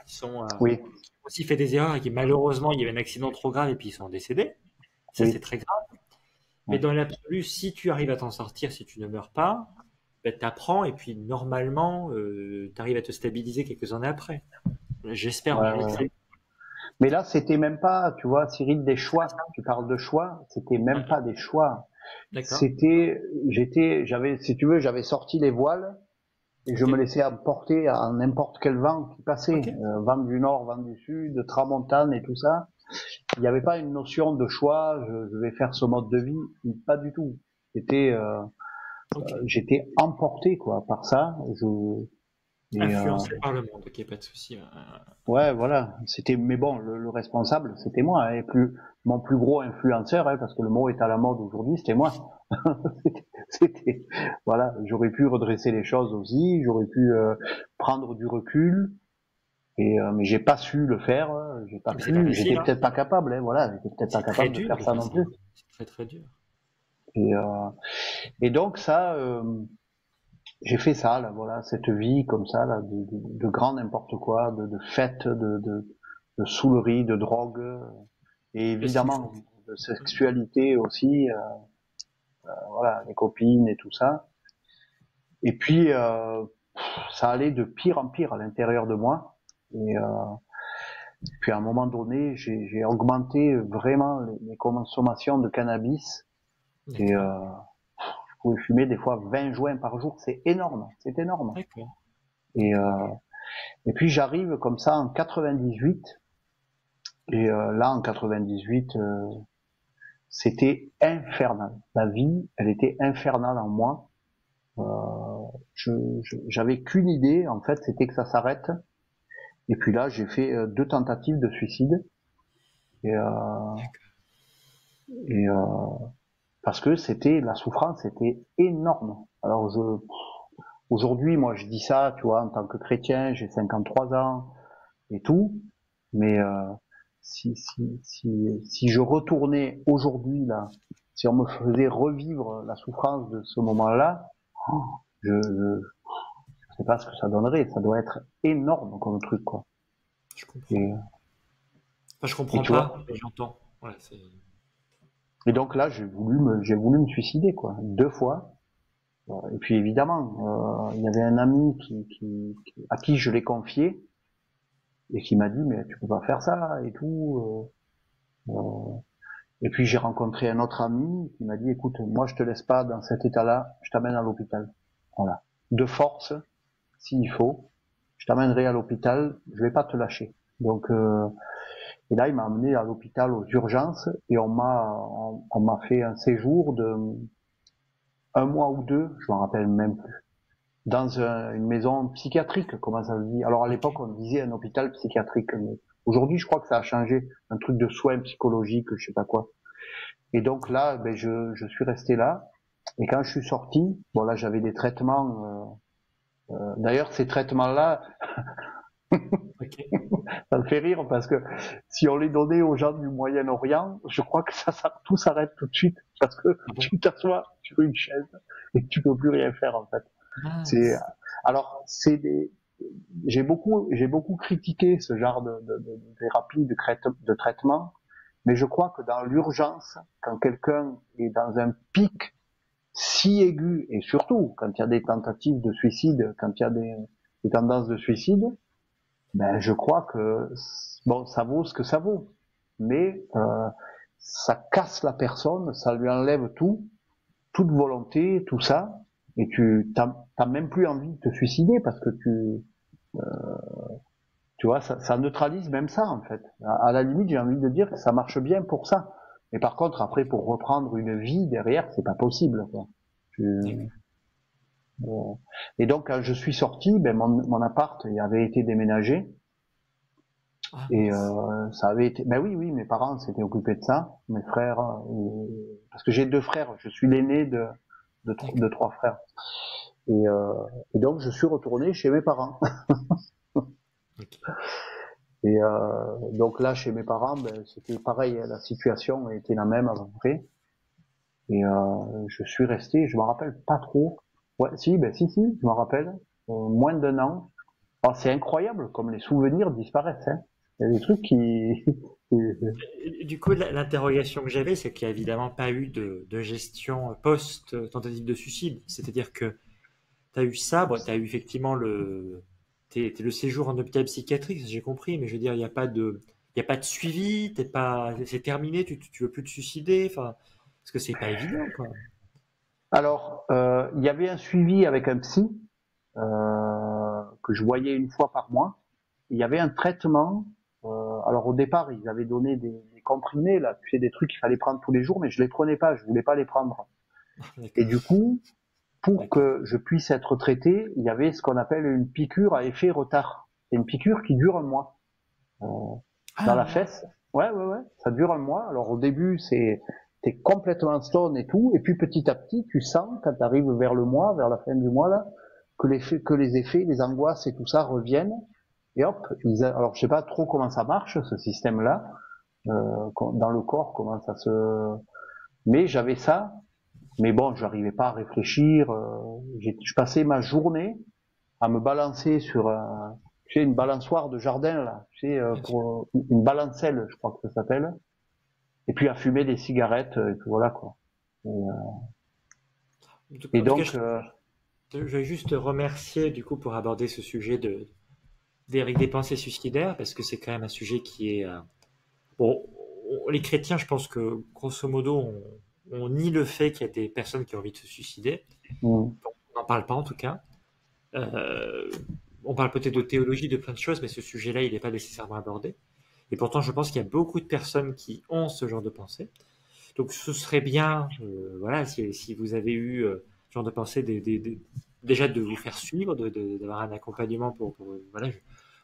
oui, qui ont aussi fait des erreurs et qui malheureusement il y avait un accident trop grave et puis ils sont décédés. Ça c'est oui. très grave. Mais Ouais. dans l'absolu, si tu arrives à t'en sortir, si tu ne meurs pas, t'apprends et puis normalement, tu arrives à te stabiliser quelques années après. J'espère en Ouais, tout ouais. cas. Mais là, c'était même pas, tu vois, Cyril, des choix. Tu parles de choix, c'était Ouais, même pas des choix. d'accord. J'avais, si tu veux, j'avais sorti les voiles et je Ok. me laissais emporter à n'importe quel vent qui passait, Ok. vent du nord, vent du sud, tramontane et tout ça. Il n'y avait pas une notion de choix. Je vais faire ce mode de vie, pas du tout. C'était, Ok. j'étais emporté quoi par ça. Et Influencé par le monde. Ok, pas de souci. ouais, voilà. C'était, mais bon, le responsable, c'était moi, hein, et mon plus gros influenceur, hein, parce que le mot est à la mode aujourd'hui, c'était moi. Voilà. J'aurais pu redresser les choses aussi, j'aurais pu prendre du recul, mais j'ai pas su le faire, j'ai pas Mais c'est pas pu, facile, j'étais hein. peut-être pas capable, hein, voilà, j'étais peut-être pas C'est très capable de dur faire de ça faire non ça. plus. C'est très très dur. Et, et donc ça, j'ai fait ça, là, voilà, cette vie comme ça, là, de grand n'importe quoi, de fête, de saoulerie, de drogue, et Mais ce qu'il faut. évidemment de sexualité aussi, voilà, les copines et tout ça. Et puis ça allait de pire en pire à l'intérieur de moi. Et puis à un moment donné, j'ai augmenté vraiment les consommations de cannabis. Et D'accord. je pouvais fumer des fois 20 joints par jour, c'est énorme, c'est énorme. D'accord. Et, puis j'arrive comme ça en 98. Et là, en 98, c'était infernal. La vie, elle était infernale en moi. J'avais qu'une idée, en fait, c'était que ça s'arrête. Et puis là, j'ai fait 2 tentatives de suicide. Et, et parce que c'était la souffrance était énorme. Alors aujourd'hui, moi, je dis ça, tu vois, en tant que chrétien, j'ai 53 ans et tout, mais si je retournais aujourd'hui là, si on me faisait revivre la souffrance de ce moment-là, je sais pas ce que ça donnerait. Ça doit être énorme comme truc, quoi. Je comprends. Et, Enfin, je et comprends tu vois. pas, mais j'entends. Voilà, c'est. Et donc là, j'ai voulu me suicider, quoi, 2 fois. Et puis évidemment, il y avait un ami à qui je l'ai confié et qui m'a dit mais tu peux pas faire ça et tout. Et puis j'ai rencontré un autre ami qui m'a dit écoute, moi je te laisse pas dans cet état-là, je t'amène à l'hôpital. Voilà, de force, s'il faut, je t'amènerai à l'hôpital, je vais pas te lâcher. Donc et là il m'a amené à l'hôpital aux urgences et on m'a fait un séjour de 1 mois ou 2, je m'en rappelle même plus, dans une maison psychiatrique, comment ça se dit. Alors à Ok. l'époque on disait un hôpital psychiatrique, mais aujourd'hui je crois que ça a changé, un truc de soins psychologiques, je sais pas quoi. Et donc là, ben je suis resté là. Et quand je suis sorti, bon là j'avais des traitements. D'ailleurs ces traitements-là, Ok. ça me fait rire parce que si on les donnait aux gens du Moyen-Orient, je crois que tout s'arrête tout de suite parce que Ah bon? tu t'assois sur une chaise et tu peux plus rien faire en fait. C'est Mince. alors j'ai beaucoup critiqué ce genre de thérapie de traitement, mais je crois que dans l'urgence, quand quelqu'un est dans un pic si aigu, et surtout quand il y a des tentatives de suicide, quand il y a des tendances de suicide, ben je crois que bon, ça vaut ce que ça vaut, mais ça casse la personne, ça lui enlève toute volonté, tout ça, et tu t'as même plus envie de te suicider parce que tu vois, ça neutralise même ça en fait. À la limite, j'ai envie de dire que ça marche bien pour ça. Mais par contre, après, pour reprendre une vie derrière, c'est pas possible, quoi. Tu- Et donc, quand je suis sorti, ben mon appart il avait été déménagé Ah, et mince. ça avait été. Ben oui, mes parents s'étaient occupés de ça, mes frères, parce que j'ai deux frères. Je suis l'aîné de D'accord. trois frères. Et, euh, et donc, je suis retourné chez mes parents. Ok. Et donc là, chez mes parents, ben, c'était pareil, la situation était la même à peu près. Et je suis resté, je me rappelle pas trop. Ouais, si, je me rappelle. Moins d'un an. Oh, c'est incroyable comme les souvenirs disparaissent. Hein. Il y a des trucs qui. Et du coup, l'interrogation que j'avais, c'est qu'il n'y a évidemment pas eu de gestion post-tentative de suicide. C'est-à-dire que tu as eu ça, bon, tu as eu effectivement le séjour en hôpital psychiatrique, ça, j'ai compris, mais je veux dire, il y a pas de suivi, c'est terminé, tu veux plus te suicider, enfin, parce que c'est pas évident, quoi. Alors, il y avait un suivi avec un psy que je voyais une fois par mois. Il y avait un traitement. Alors au départ, ils avaient donné des comprimés là, tu sais, des trucs qu'il fallait prendre tous les jours, mais je les prenais pas, je voulais pas les prendre. Et D'accord, du coup, pour d'accord. que je puisse être traité, il y avait ce qu'on appelle une piqûre à effet retard. C'est une piqûre qui dure un mois dans Ah, la moi. fesse. Ouais, ça dure un mois. Alors au début, t'es complètement stone et tout, et puis petit à petit, tu sens quand tu arrives vers le mois, vers la fin du mois là, que les effets, les angoisses et tout ça reviennent. Et hop, alors je sais pas trop comment ça marche ce système-là dans le corps, comment ça se. Mais j'avais ça. Mais bon, je n'arrivais pas à réfléchir. Je passais ma journée à me balancer sur tu sais, une balançoire de jardin là, tu sais, Bien sûr. pour une balancelle, je crois que ça s'appelle, et puis à fumer des cigarettes, et puis voilà quoi. Et En tout cas, donc, je vais juste te remercier du coup pour aborder ce sujet avec des pensées suicidaires, parce que c'est quand même un sujet qui est bon. Les chrétiens, je pense que grosso modo, on nie le fait qu'il y a des personnes qui ont envie de se suicider. mm, On n'en parle pas en tout cas. Euh, on parle peut-être de théologie, de plein de choses, mais ce sujet-là, il n'est pas nécessairement abordé. Et pourtant, je pense qu'il y a beaucoup de personnes qui ont ce genre de pensée. Donc, ce serait bien, voilà, si vous avez eu ce genre de pensée, déjà de vous faire suivre, d'avoir un accompagnement voilà.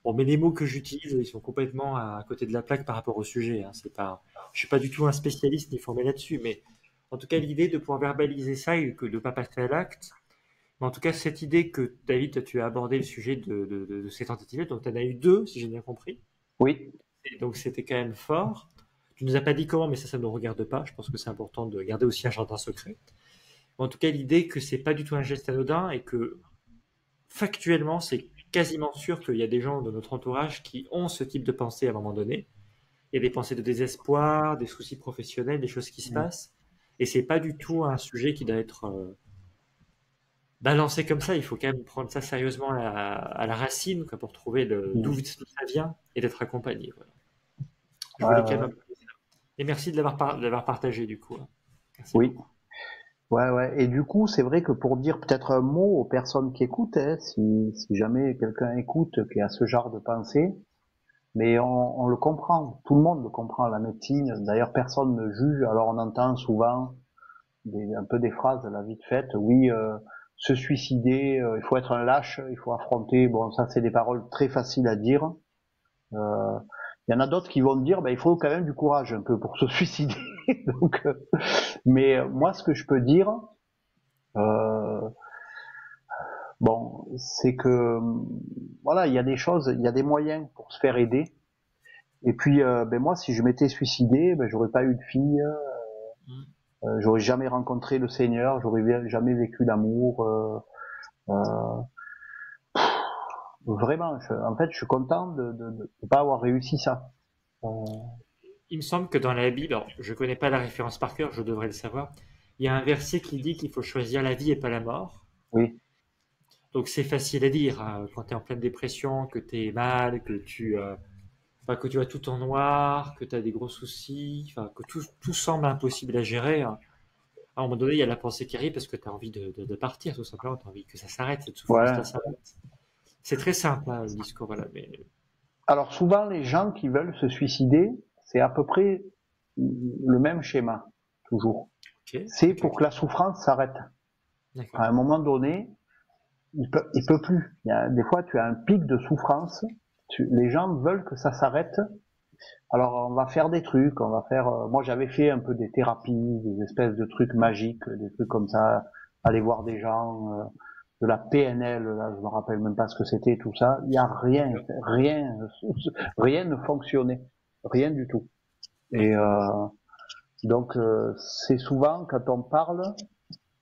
Bon, mais les mots que j'utilise, ils sont complètement à côté de la plaque par rapport au sujet. Hein. Je suis pas du tout un spécialiste ni formé là-dessus, mais en tout cas, l'idée de pouvoir verbaliser ça et que de ne pas passer à l'acte. Mais en tout cas, cette idée que David, tu as abordé le sujet de ces tentatives, donc tu en as eu deux, si j'ai bien compris. oui, Et donc c'était quand même fort. Tu nous as pas dit comment, mais ça ne nous regarde pas. Je pense que c'est important de garder aussi un jardin secret. En tout cas, l'idée que c'est pas du tout un geste anodin et que factuellement, c'est quasiment sûr qu'il y a des gens de notre entourage qui ont ce type de pensée à un moment donné. Il y a des pensées de désespoir, des soucis professionnels, des choses qui se mm, passent. Et c'est pas du tout un sujet qui doit être balancé comme ça. Il faut quand même prendre ça sérieusement à la racine, quoi, pour trouver d'où mm, ça vient et d'être accompagné. Voilà. Je ouais, voulais ouais, quand ouais, même. Et merci de l'avoir partagé du coup. Hein. Merci oui. beaucoup. Ouais. Et du coup, c'est vrai que pour dire peut-être un mot aux personnes qui écoutent, hein, si jamais quelqu'un écoute qui a ce genre de pensée, mais on le comprend, tout le monde le comprend, la médecine. D'ailleurs, personne ne juge. Alors on entend souvent un peu des phrases, la vite faite. Oui, se suicider, il faut être un lâche, il faut affronter. Bon, ça c'est des paroles très faciles à dire. Euh, il y en a d'autres qui vont dire, il faut quand même du courage un peu pour se suicider. Donc, mais moi, ce que je peux dire, euh, bon, c'est que voilà, il y a des choses, il y a des moyens pour se faire aider. Et puis, moi, si je m'étais suicidé, j'aurais pas eu de fille, Mm. j'aurais jamais rencontré le Seigneur, j'aurais jamais vécu l'amour. Euh, vraiment, en fait, je suis content de pas avoir réussi ça. Euh, Il me semble que dans la Bible, alors, je ne connais pas la référence par cœur, je devrais le savoir, il y a un verset qui dit qu'il faut choisir la vie et pas la mort. oui, Donc c'est facile à dire, hein, quand tu es en pleine dépression, que tu es mal, que tu vois tout en noir, que tu as des gros soucis, enfin, que tout semble impossible à gérer, hein. À un moment donné, il y a la pensée qui arrive parce que tu as envie de partir, tout simplement. Tu as envie que ça s'arrête, cette souffrance-là Ouais. s'arrête. C'est très simple, hein, le discours, voilà. Mais Alors souvent, les gens qui veulent se suicider, c'est à peu près le même schéma, toujours. ok, C'est ok, pour ok. que la souffrance s'arrête. À D'accord. un moment donné, il peut plus. Des fois, tu as un pic de souffrance. Les gens veulent que ça s'arrête. Alors, on va faire des trucs. On va faire. Moi, j'avais fait un peu des thérapies, des espèces de trucs magiques, des trucs comme ça. Aller voir des gens, de la PNL. Là, je me rappelle même pas ce que c'était tout ça. Il y a rien, D'accord. rien, rien ne fonctionnait, rien du tout. Et D'accord. donc, c'est souvent quand on parle,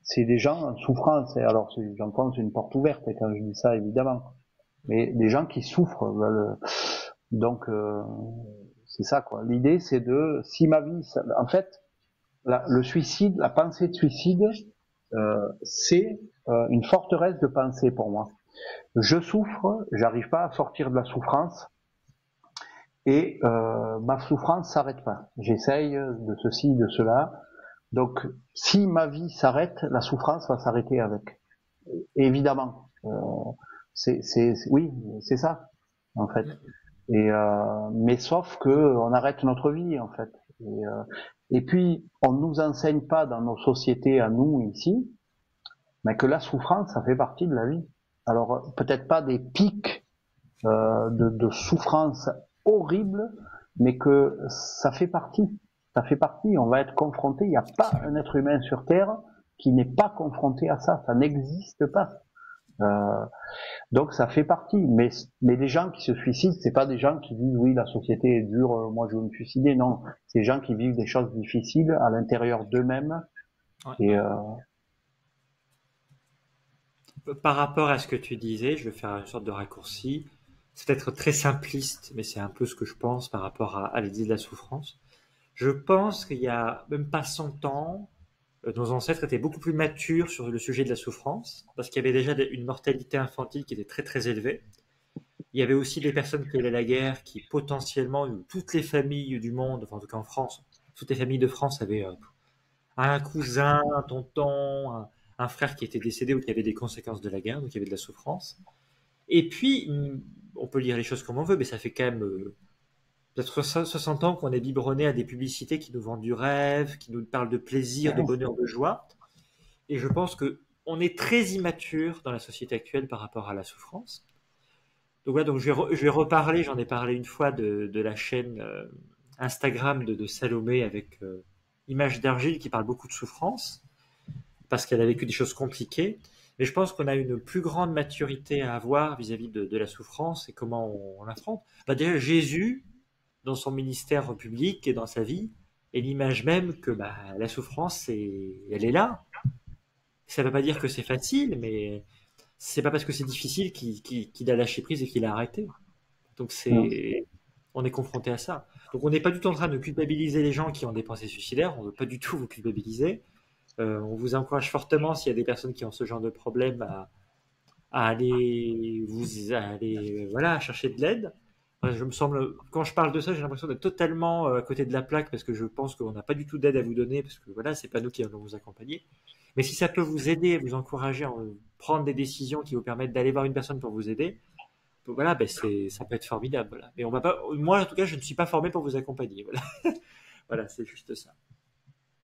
c'est des gens en souffrance. Et alors, j'entends c'est une porte ouverte quand je dis ça, évidemment. Mais des gens qui souffrent. Donc, c'est ça, quoi. L'idée, c'est si ma vie, en fait, le suicide, la pensée de suicide, c'est une forteresse de pensée pour moi. Je souffre, j'arrive pas à sortir de la souffrance, et ma souffrance s'arrête pas. J'essaye de ceci, de cela. Donc, si ma vie s'arrête, la souffrance va s'arrêter avec. Et évidemment, oui, c'est ça, en fait. Et mais sauf que on arrête notre vie, en fait. Et puis, on nous enseigne pas dans nos sociétés à nous ici, mais que la souffrance, ça fait partie de la vie. Alors, peut-être pas des pics de souffrance horrible, mais que ça fait partie. Ça fait partie. On va être confronté. Il n'y a pas un être humain sur Terre qui n'est pas confronté à ça. Ça n'existe pas. Euh, donc ça fait partie. Mais les gens qui se suicident, c'est pas des gens qui disent oui la société est dure, moi je veux me suicider. Non, c'est des gens qui vivent des choses difficiles à l'intérieur d'eux-mêmes. Ouais, Et ouais. Par rapport à ce que tu disais, je vais faire une sorte de raccourci. C'est peut-être très simpliste, mais c'est un peu ce que je pense par rapport à l'idée de la souffrance. Je pense qu'il y a même pas 100 ans, nos ancêtres étaient beaucoup plus matures sur le sujet de la souffrance, parce qu'il y avait déjà une mortalité infantile qui était très très élevée. Il y avait aussi des personnes qui allaient à la guerre, qui potentiellement, toutes les familles du monde, enfin en tout cas en France, toutes les familles de France avaient un cousin, un tonton, un frère qui était décédé ou qui avait des conséquences de la guerre, donc il y avait de la souffrance. Et puis, on peut lire les choses comme on veut, mais ça fait quand même peut-être 60 ans qu'on est biberonné à des publicités qui nous vendent du rêve, qui nous parlent de plaisir, de bonheur, de joie. Et je pense que on est très immature dans la société actuelle par rapport à la souffrance. Donc voilà, donc je vais reparler, j'en ai parlé une fois de la chaîne Instagram de Salomé avec Image d'Argile qui parle beaucoup de souffrance parce qu'elle a vécu des choses compliquées. Mais je pense qu'on a une plus grande maturité à avoir vis-à-vis de la souffrance et comment on l'affronte. Bah déjà, Jésus, dans son ministère public et dans sa vie, est l'image même que bah, la souffrance, elle est là. Ça ne veut pas dire que c'est facile, mais c'est pas parce que c'est difficile qu'il a lâché prise et qu'il a arrêté. Donc on est confronté à ça. Donc on n'est pas du tout en train de culpabiliser les gens qui ont des pensées suicidaires. On ne veut pas du tout vous culpabiliser. On vous encourage fortement s'il y a des personnes qui ont ce genre de problème à aller voilà chercher de l'aide. Je me semble quand je parle de ça, j'ai l'impression d'être totalement à côté de la plaque parce que je pense qu'on n'a pas du tout d'aide à vous donner parce que voilà, c'est pas nous qui allons vous accompagner. Mais si ça peut vous aider, vous encourager à prendre des décisions qui vous permettent d'aller voir une personne pour vous aider, voilà, ben ça peut être formidable. Voilà. Mais on va pas, moi en tout cas, je ne suis pas formé pour vous accompagner. Voilà, voilà, c'est juste ça.